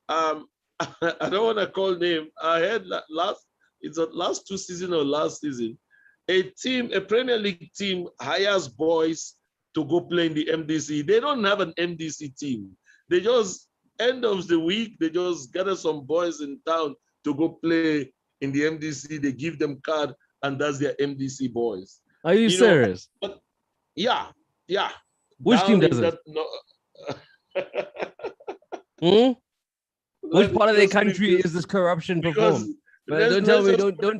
[SPEAKER 3] I don't want to call name. I heard last 2 seasons or last season, a Premier League team hires boys to go play in the MDC. They don't have an MDC team. They just, end of the week, they just gather some boys in town to go play in the MDC. They give them card, and that's their MDC boys.
[SPEAKER 1] Are you serious?
[SPEAKER 3] But yeah.
[SPEAKER 1] Which team does it? Which part of the country is this corruption performed? Don't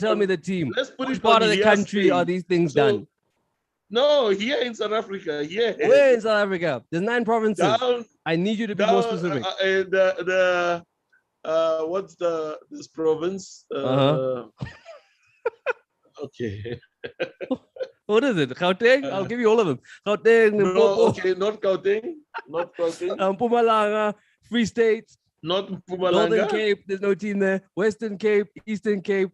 [SPEAKER 1] tell me the team. Which part of the country are these things done?
[SPEAKER 3] No, here in South Africa. Yeah.
[SPEAKER 1] Where in South Africa? There's 9 provinces.
[SPEAKER 3] Down,
[SPEAKER 1] I need you to be more specific.
[SPEAKER 3] What's this province? Okay.
[SPEAKER 1] What is it? Gauteng? I'll give you all of them. Gauteng,
[SPEAKER 3] No,
[SPEAKER 1] Limpopo,
[SPEAKER 3] okay, not Gauteng. Not Gauteng.
[SPEAKER 1] Mpumalanga, Free State,
[SPEAKER 3] Not
[SPEAKER 1] Northern
[SPEAKER 3] Mpumalanga.
[SPEAKER 1] Cape. There's no team there. Western Cape, Eastern Cape.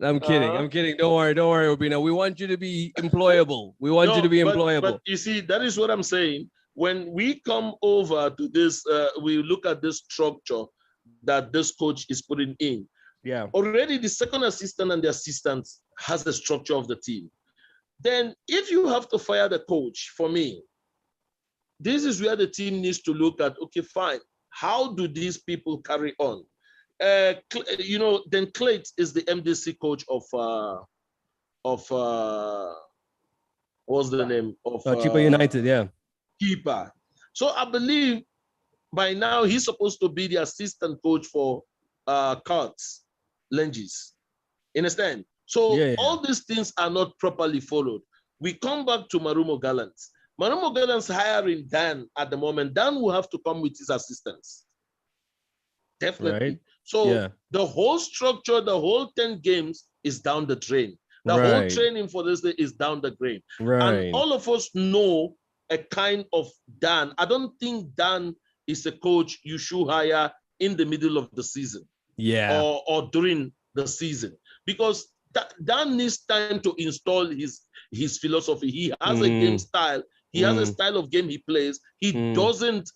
[SPEAKER 1] I'm kidding. I'm kidding. Don't worry, Obina. We want you to be employable. We want you to be employable.
[SPEAKER 3] But you see, that is what I'm saying. When we come over to this, we look at this structure that this coach is putting in.
[SPEAKER 1] Yeah.
[SPEAKER 3] Already the second assistant and the assistant has the structure of the team. Then if you have to fire the coach, for me, this is where the team needs to look at, okay, fine. How do these people carry on? Daine Klate is the MDC coach of what's the name of
[SPEAKER 1] Chippa United, yeah.
[SPEAKER 3] Chippa. So I believe by now he's supposed to be the assistant coach for Cards, Lentjies. Understand? So all these things are not properly followed. We come back to Marumo Gallants. Marumo Gallants hiring Dan at the moment. Dan will have to come with his assistants. Definitely. Right. So the whole structure, the whole 10 games is down the drain. The whole training for this day is down the drain. And all of us know a kind of Dan. I don't think Dan is a coach you should hire in the middle of the season. Or during the season. Because Dan needs time to install his philosophy. He has a game style. He has a style of game he plays. He doesn't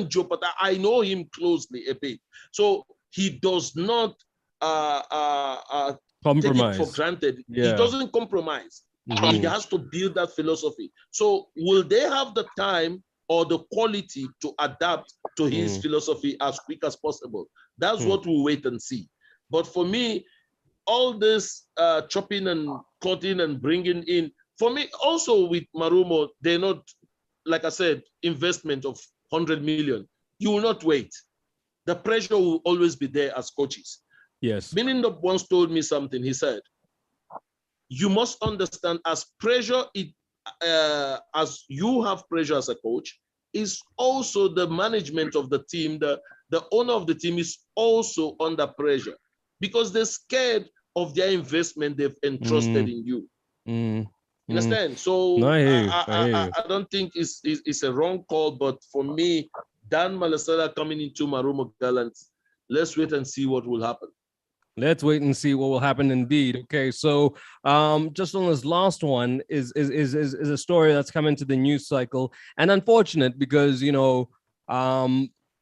[SPEAKER 3] jeopardize. I know him closely a bit. So he does not
[SPEAKER 1] compromise.
[SPEAKER 3] Take it for granted. He doesn't compromise. He has to build that philosophy. So will they have the time or the quality to adapt to his philosophy as quick as possible? That's what we'll wait and see. But for me, all this chopping and cutting and bringing in, for me, also with Marumo, they're not, like I said, investment of 100 million. You will not wait. The pressure will always be there as coaches.
[SPEAKER 1] Yes.
[SPEAKER 3] Meaning once told me something. He said, you must understand as pressure, as you have pressure as a coach, is also the management of the team, the owner of the team is also under pressure because they're scared of their investment they've entrusted in you. Understand? So
[SPEAKER 1] no,
[SPEAKER 3] I don't think it's a wrong call, but for me, Dan Malasela coming into Marumo Gallants, let's wait and see what will happen.
[SPEAKER 1] Let's wait and see what will happen indeed. Okay, so just on this last one is a story that's come into the news cycle, and unfortunate because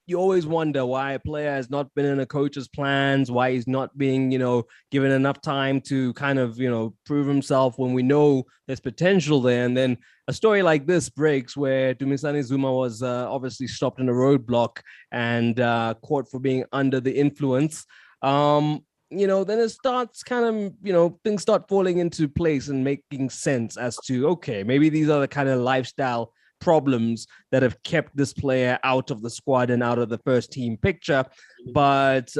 [SPEAKER 1] you always wonder why a player has not been in a coach's plans, why he's not being, given enough time to kind of, prove himself when we know there's potential there. And then a story like this breaks where Dumisani Zuma was obviously stopped in a roadblock and caught for being under the influence. Then it starts kind of, things start falling into place and making sense as to, okay, maybe these are the kind of lifestyle problems that have kept this player out of the squad and out of the first team picture. But,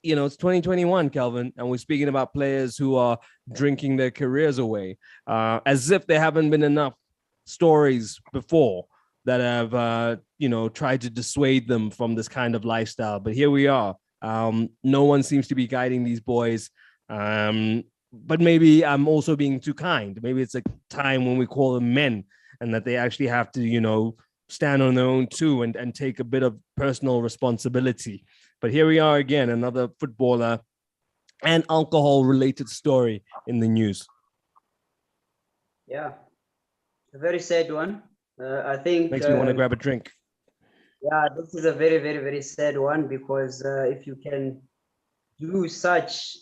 [SPEAKER 1] it's 2021, Kelvin, and we're speaking about players who are drinking their careers away, as if there haven't been enough stories before that have, tried to dissuade them from this kind of lifestyle. But here we are. No one seems to be guiding these boys. But maybe I'm also being too kind. Maybe it's a time when we call them men, and that they actually have to, stand on their own too and take a bit of personal responsibility. But here we are again, another footballer and alcohol-related story in the news.
[SPEAKER 2] Yeah, a very sad one. I think
[SPEAKER 1] makes me want to grab a drink.
[SPEAKER 2] Yeah, this is a very, very, very sad one because if you can do such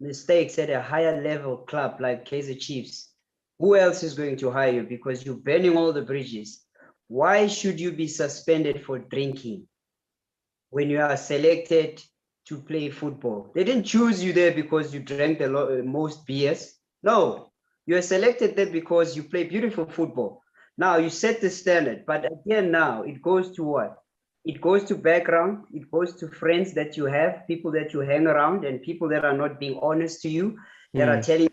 [SPEAKER 2] mistakes at a higher level club like Kaizer Chiefs, who else is going to hire you? Because you're burning all the bridges. Why should you be suspended for drinking when you are selected to play football? They didn't choose you there because you drank the most beers. No, you are selected there because you play beautiful football. Now you set the standard, but again, now it goes to what? It goes to background. It goes to friends that you have, people that you hang around, and people that are not being honest to you, that are telling you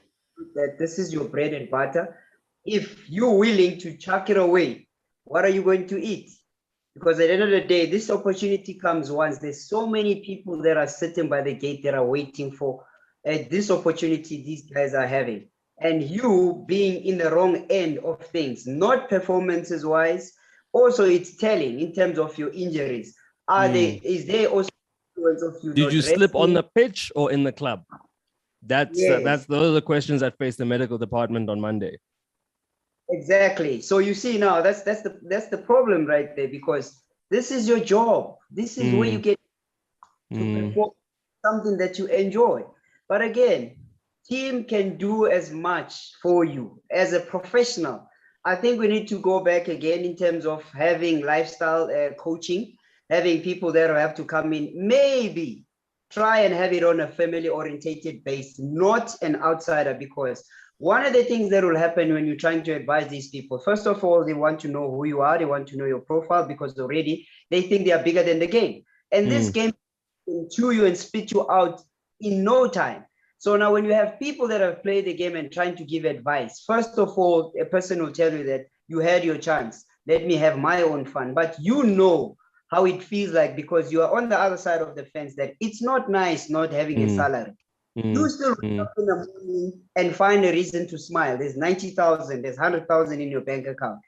[SPEAKER 2] that this is your bread and butter. If you're willing to chuck it away, what are you going to eat? Because at the end of the day, this opportunity comes once. There's so many people that are sitting by the gate that are waiting for this opportunity these guys are having. And you being in the wrong end of things, not performances wise, also it's telling in terms of your injuries. Is there also influence of you
[SPEAKER 1] Did
[SPEAKER 2] not
[SPEAKER 1] you slip on
[SPEAKER 2] resting?
[SPEAKER 1] the pitch or in the club? Those are the questions that faced the medical department on Monday.
[SPEAKER 2] Exactly. So you see now that's the problem right there, because this is your job. This is where you get to perform something that you enjoy. But again, team can do as much for you as a professional. I think we need to go back again in terms of having lifestyle coaching, having people that have to come in, maybe try and have it on a family orientated base, not an outsider, because one of the things that will happen when you're trying to advise these people, first of all, they want to know who you are. They want to know your profile, because already they think they are bigger than the game. And this game will chew you and spit you out in no time. So now when you have people that have played the game and trying to give advice, first of all, a person will tell you that you had your chance. Let me have my own fun. But you know how it feels like, because you are on the other side of the fence, that it's not nice not having a salary. You still wake up in the morning and find a reason to smile. There's 90,000, there's 100,000 in your bank account.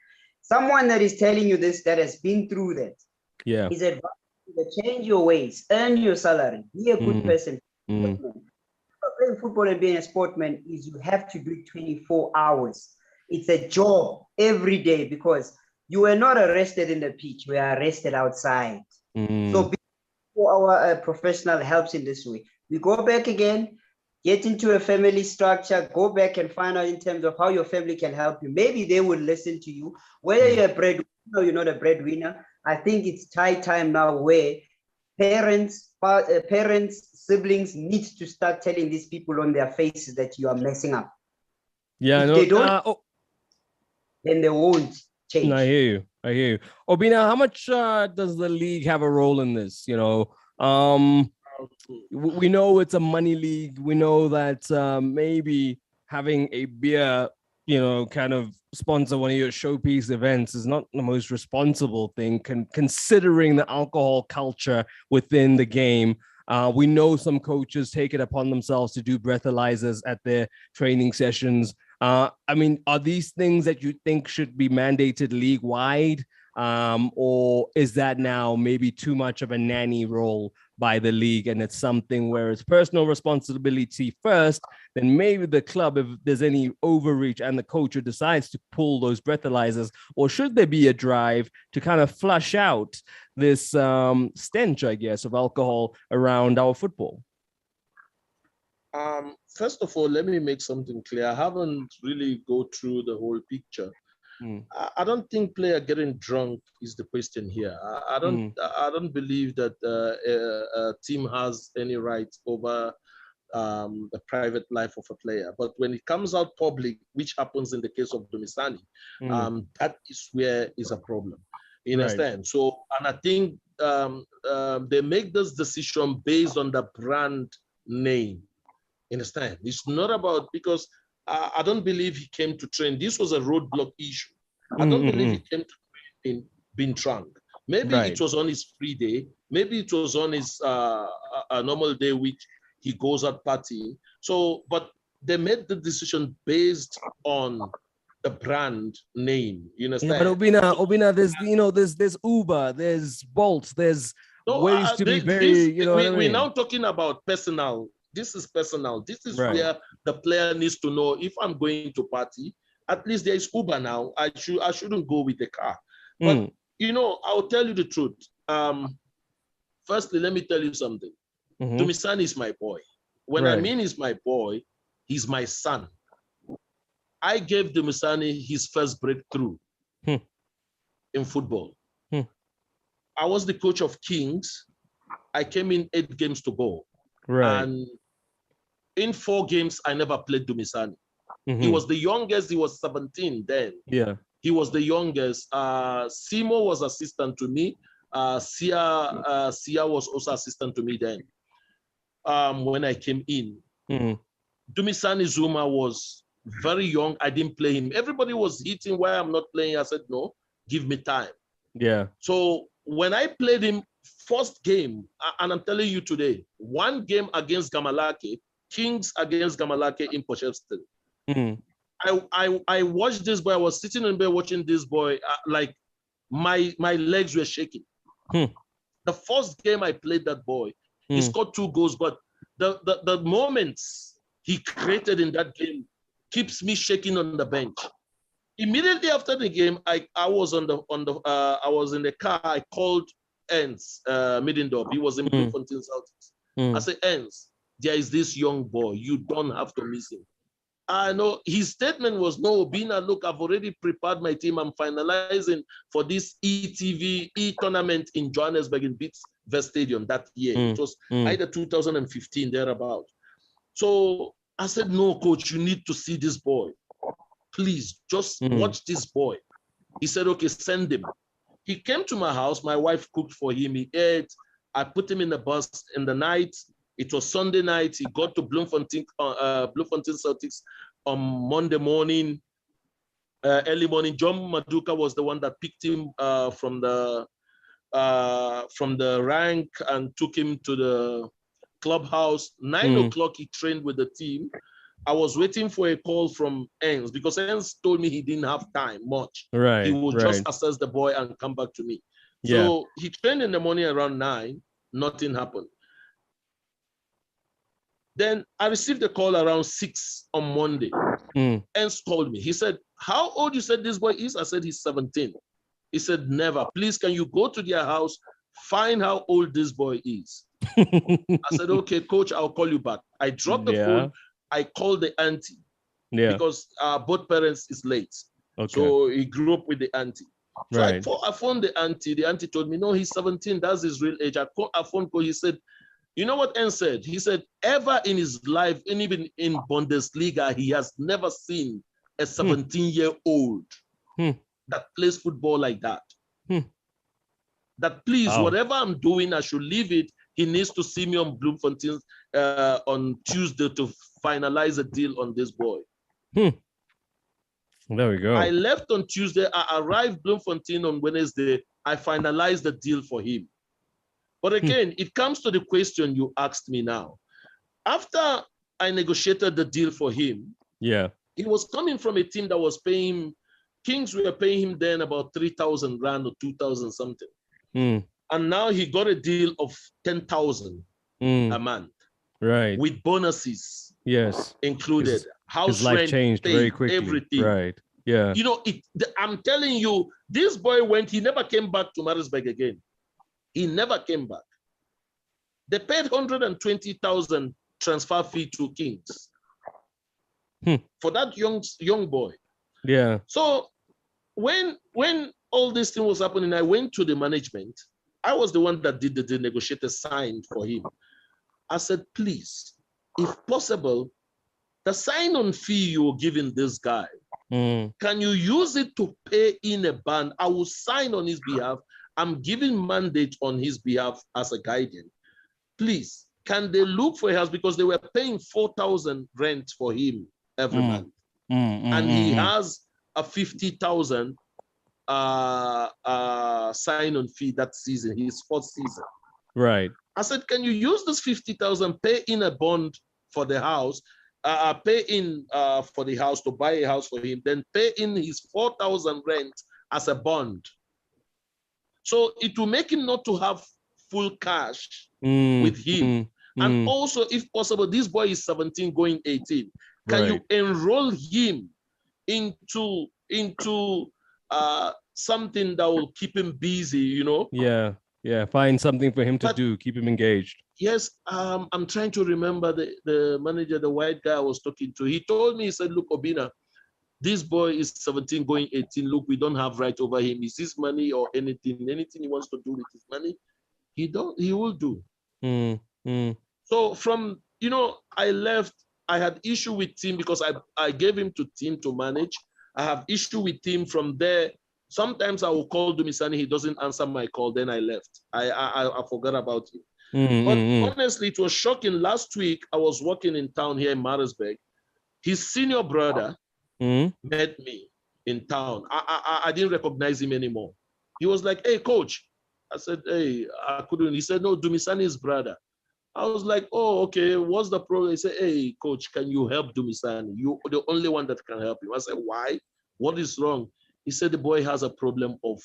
[SPEAKER 2] Someone that is telling you this, that has been through that, is advising you to change your ways, earn your salary, be a good person. Playing football and being a sportsman is you have to do it 24 hours. It's a job every day, because you were not arrested in the pitch, we are arrested outside. So our professional helps in this way. We go back again, get into a family structure, go back and find out in terms of how your family can help you. Maybe they will listen to you. Whether you're a breadwinner or you're not a breadwinner, I think it's time now where parents, siblings need to start telling these people on their faces that you are messing up. If they don't, then they won't change.
[SPEAKER 1] I hear you. Obina, how much does the league have a role in this? You know, we know it's a money league. We know that maybe having a beer, you know, kind of sponsor one of your showpiece events is not the most responsible thing, considering the alcohol culture within the game. We know some coaches take it upon themselves to do breathalyzers at their training sessions. I mean, are these things that you think should be mandated league-wide? Or is that now maybe too much of a nanny role by the league, and it's something where it's personal responsibility first, then maybe the club, if there's any overreach and the coach who decides to pull those breathalyzers, or should there be a drive to kind of flush out this stench, I guess, of alcohol around our football?
[SPEAKER 3] First of all, let me make something clear. I haven't really go through the whole picture. I don't think player getting drunk is the question here. I don't believe that a team has any right over the private life of a player. But when it comes out public, which happens in the case of Dumisani, that is where is a problem. You understand? Right. So, and I think they make this decision based on the brand name. You understand? It's not about, because I don't believe he came to train. This was a roadblock issue. I don't believe he came to train being drunk. Maybe it was on his free day. Maybe it was on his a normal day, which he goes out partying. So, but they made the decision based on the brand name. You understand?
[SPEAKER 1] Yeah, but Obina, there's Uber, there's Bolt, there's ways to be very,
[SPEAKER 3] we're now talking about personal. This is personal. This is where the player needs to know, if I'm going to party, at least there is Uber now. I shouldn't go with the car. But I'll tell you the truth. Firstly, let me tell you something. Dumisani is my boy. When I mean he's my boy, he's my son. I gave Dumisani his first breakthrough in football. I was the coach of Kings. I came in 8 games to go. And in 4 games, I never played Dumisani. He was the youngest. He was 17 then. Yeah. He was the youngest. Simo was assistant to me. Sia was also assistant to me then. When I came in. Dumisani Zuma was very young. I didn't play him. Everybody was hitting why I'm not playing. I said, no, give me time.
[SPEAKER 1] Yeah.
[SPEAKER 3] So when I played him first game, and I'm telling you today, one game against Gamalake, Kings against Gamalake in Potchefstroom.
[SPEAKER 1] Mm.
[SPEAKER 3] I watched this boy. I was sitting in bed watching this boy. Like my legs were shaking. The first game I played that boy, he scored 2 goals, but the moments he created in that game keeps me shaking on the bench. Immediately after the game, I was in the car. I called Ernst Middendorp. He was in Bloemfontein Celtics. I said, Ernst, there is this young boy. You don't have to miss him. I know his statement was, no, Bina, look, I've already prepared my team. I'm finalizing for this ETV tournament in Johannesburg in Bidvest Stadium that year. It was either 2015, thereabout. So I said, no, coach, you need to see this boy. Please, just watch this boy. He said, okay, send him. He came to my house. My wife cooked for him. He ate. I put him in the bus in the night. It was Sunday night. He got to Bloemfontein Celtics on Monday morning, early morning. John Maduka was the one that picked him from the rank and took him to the clubhouse. 9 o'clock, he trained with the team. I was waiting for a call from Ernst because Ernst told me he didn't have time much.
[SPEAKER 1] Right.
[SPEAKER 3] He would just assess the boy and come back to me. So he trained in the morning around 9. Nothing happened. Then I received a call around 6 on Monday. Ernst called me. He said, how old you said this boy is? I said, he's 17. He said, never. Please, can you go to their house, find how old this boy is? I said, okay, coach, I'll call you back. I dropped the phone. I called the auntie because both parents is late. Okay. So he grew up with the auntie. So I phoned the auntie. The auntie told me, no, he's 17. That's his real age. I phoned call. He said, you know what Ernst said? He said, ever in his life, and even in Bundesliga, he has never seen a 17-year-old that plays football like that. That please, whatever I'm doing, I should leave it. He needs to see me on Bloemfontein on Tuesday to finalize a deal on this boy.
[SPEAKER 1] There we go.
[SPEAKER 3] I left on Tuesday. I arrived Bloemfontein on Wednesday. I finalized the deal for him. But again, it comes to the question you asked me now. After I negotiated the deal for him, he was coming from a team that was paying him, Kings were paying him then about 3,000 rand or 2,000 something. And now he got a deal of 10,000 a month.
[SPEAKER 1] Right.
[SPEAKER 3] With bonuses.
[SPEAKER 1] Yes.
[SPEAKER 3] Included.
[SPEAKER 1] His life
[SPEAKER 3] rent
[SPEAKER 1] changed
[SPEAKER 3] paid,
[SPEAKER 1] very quickly.
[SPEAKER 3] Everything.
[SPEAKER 1] Right. Yeah.
[SPEAKER 3] You know, I'm telling you, this boy he never came back to Maritzburg again. He never came back. They paid 120,000 transfer fee to Kings for that young boy.
[SPEAKER 1] Yeah.
[SPEAKER 3] So when all this thing was happening, I went to the management. I was the one that did the negotiator signed for him. I said, please, if possible, the sign-on fee you're giving this guy, can you use it to pay in a band? I will sign on his behalf. I'm giving mandate on his behalf as a guardian. Please, can they look for a house? Because they were paying 4,000 rent for him every month. And he has a 50,000 sign-on fee that season, his 4th season.
[SPEAKER 1] Right.
[SPEAKER 3] I said, can you use this 50,000, pay in a bond for the house, pay in for the house to buy a house for him, then pay in his 4,000 rent as a bond. So it will make him not to have full cash with him. And also, if possible, this boy is 17 going 18. Can you enroll him into something that will keep him busy, you know?
[SPEAKER 1] Yeah. Find something for him to do, keep him engaged.
[SPEAKER 3] Yes, I'm trying to remember the manager, the white guy I was talking to. He told me, he said, look, Obina, this boy is 17 going 18. Look, we don't have right over him. Is his money or anything he wants to do with his money, he will do. So from, I left, I had issue with Tim because I gave him to Tim to manage. I have issue with Tim from there. Sometimes I will call Dumisani, he doesn't answer my call, then I left. I forgot about him. But honestly, it was shocking. Last week, I was working in town here in Maritzburg. His senior brother
[SPEAKER 1] Mm.
[SPEAKER 3] met me in town. I didn't recognize him anymore. He was like, "Hey, coach." I said, "Hey, I couldn't." He said, "No, Dumisani's brother." I was like, "Oh, okay. What's the problem?" He said, "Hey, coach, can you help Dumisani? You're the only one that can help him." I said, "Why? What is wrong?" He said, "The boy has a problem of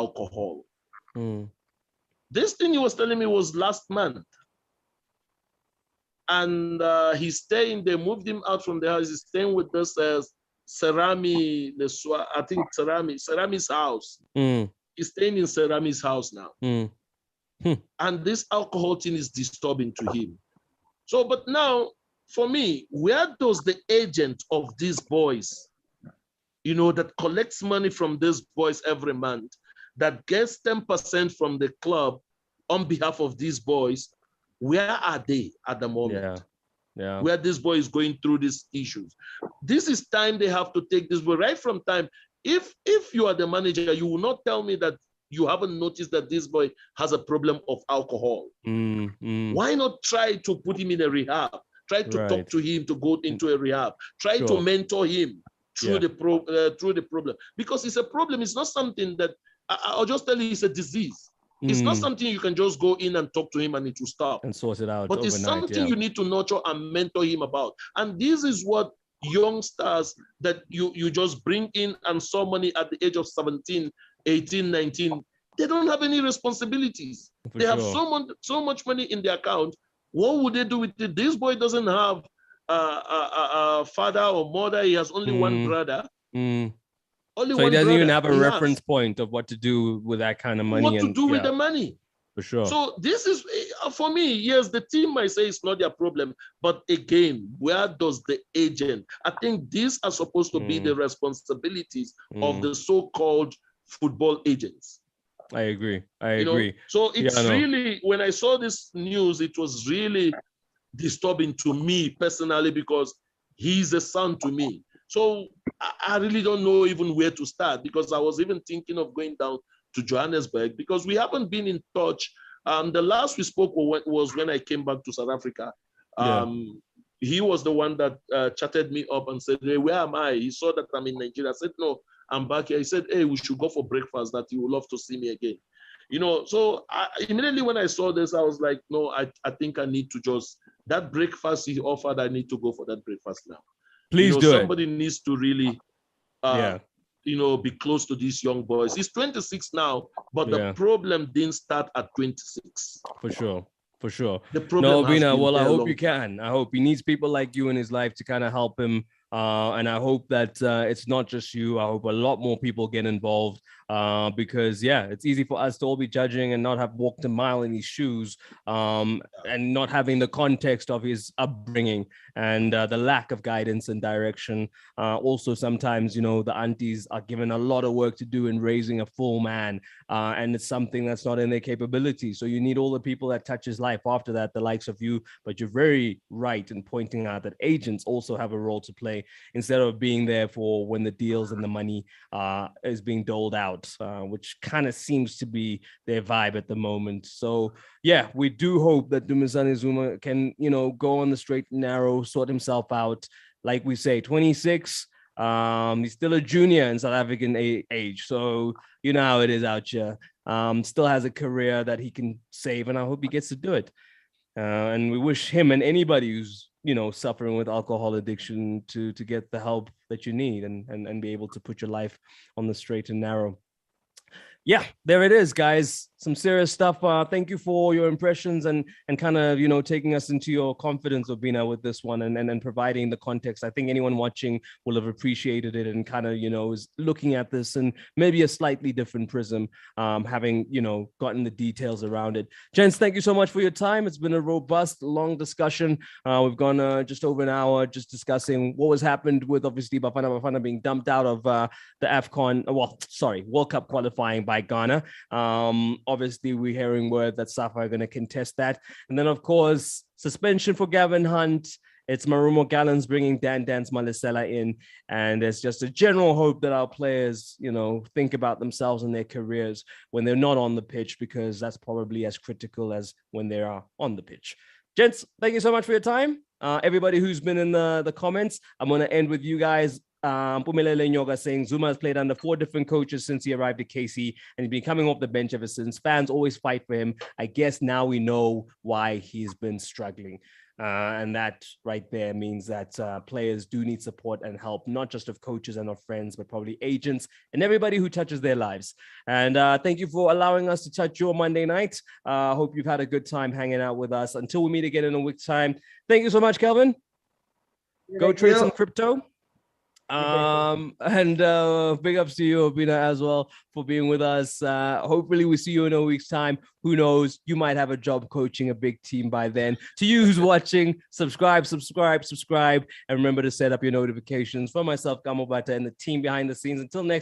[SPEAKER 3] alcohol."
[SPEAKER 1] Mm.
[SPEAKER 3] This thing he was telling me was last month. And he's staying, they moved him out from the house. He's staying with this I think Serami's house.
[SPEAKER 1] Mm.
[SPEAKER 3] He's staying in Serami's house now.
[SPEAKER 1] Mm.
[SPEAKER 3] And this alcohol thing is disturbing to him. So, but now, for me, where does the agent of these boys, that collects money from these boys every month, that gets 10% from the club on behalf of these boys, where are they at the moment?
[SPEAKER 1] Yeah.
[SPEAKER 3] Where this boy is going through these issues. This is time they have to take this boy right from time. If you are the manager, you will not tell me that you haven't noticed that this boy has a problem of alcohol. Why not try to put him in a rehab? Try to talk to him to go into a rehab. Try to mentor him through the problem. Because it's a problem. It's not something that, I'll just tell you, it's a disease. It's not something you can just go in and talk to him and it will stop.
[SPEAKER 1] And sort it out.
[SPEAKER 3] But
[SPEAKER 1] overnight,
[SPEAKER 3] it's something you need to nurture and mentor him about. And this is what youngsters that you just bring in and saw money at the age of 17, 18, 19, they don't have any responsibilities. They have so much money in their account. What would they do with it? This boy doesn't have a father or mother. He has only one brother. Only
[SPEAKER 1] so
[SPEAKER 3] one
[SPEAKER 1] he doesn't even
[SPEAKER 3] brother
[SPEAKER 1] have a reference point of what to do with that kind of money.
[SPEAKER 3] What to do with the money.
[SPEAKER 1] For sure.
[SPEAKER 3] So this is, for me, yes, the team might say it's not their problem, but again, where does the agent? I think these are supposed to be the responsibilities of the so-called football agents.
[SPEAKER 1] I agree.
[SPEAKER 3] So it's really, when I saw this news, it was really disturbing to me personally because he's a son to me. So I really don't know even where to start, because I was even thinking of going down to Johannesburg because we haven't been in touch. The last we spoke was when I came back to South Africa. He was the one that chatted me up and said, "Hey, where am I?" He saw that I'm in Nigeria. I said, "No, I'm back here." He said, "Hey, we should go for breakfast, that you would love to see me again." So immediately when I saw this, I was like, no, I think I need to just, that breakfast he offered, I need to go for that breakfast now.
[SPEAKER 1] Please do
[SPEAKER 3] somebody needs to really be close to these young boys. He's 26 now, but the problem didn't start at 26.
[SPEAKER 1] For sure.
[SPEAKER 3] The problem
[SPEAKER 1] well, I hope you can. I hope he needs people like you in his life to kind of help him. And I hope that it's not just you. I hope a lot more people get involved because, it's easy for us to all be judging and not have walked a mile in his shoes and not having the context of his upbringing and the lack of guidance and direction. Also, sometimes, the aunties are given a lot of work to do in raising a full man, and it's something that's not in their capability. So you need all the people that touch his life after that, the likes of you. But you're very right in pointing out that agents also have a role to play instead of being there for when the deals and the money is being doled out, which kind of seems to be their vibe at the moment. So we do hope that Dumisani Zuma can, go on the straight and narrow, sort himself out. Like we say, 26, he's still a junior in South African age. So you know how it is out here. Still has a career that he can save, and I hope he gets to do it. And we wish him and anybody who's suffering with alcohol addiction to get the help that you need and be able to put your life on the straight and narrow. There it is, guys. Some serious stuff. Thank you for your impressions and kind of, taking us into your confidence, Obina, with this one and providing the context. I think anyone watching will have appreciated it and kind of, is looking at this in maybe a slightly different prism, having, gotten the details around it. Gents, thank you so much for your time. It's been a robust, long discussion. We've gone just over an hour just discussing what was happened with, obviously, Bafana Bafana being dumped out of the World Cup qualifying by Ghana. Obviously, we're hearing word that SAFA are going to contest that. And then, of course, suspension for Gavin Hunt. It's Marumo Gallants bringing Dance Malisela in. And there's just a general hope that our players, think about themselves and their careers when they're not on the pitch, because that's probably as critical as when they are on the pitch. Gents, thank you so much for your time. Everybody who's been in the comments, I'm going to end with you guys. Pumelele Nyoga saying Zuma has played under 4 different coaches since he arrived at KC, and he's been coming off the bench ever since. Fans always fight for him. I guess now we know why he's been struggling. And that right there means that players do need support and help, not just of coaches and of friends, but probably agents and everybody who touches their lives. And thank you for allowing us to touch your Monday night. Hope you've had a good time hanging out with us. Until we meet again in a week's time. Thank you so much, Kelvin. Go trade some crypto. And big ups to you, Obina, as well, for being with us. Hopefully we see you in a week's time. Who knows? You might have a job coaching a big team by then. To you who's watching, subscribe, and remember to set up your notifications. For myself, Gamobata, and the team behind the scenes. Until next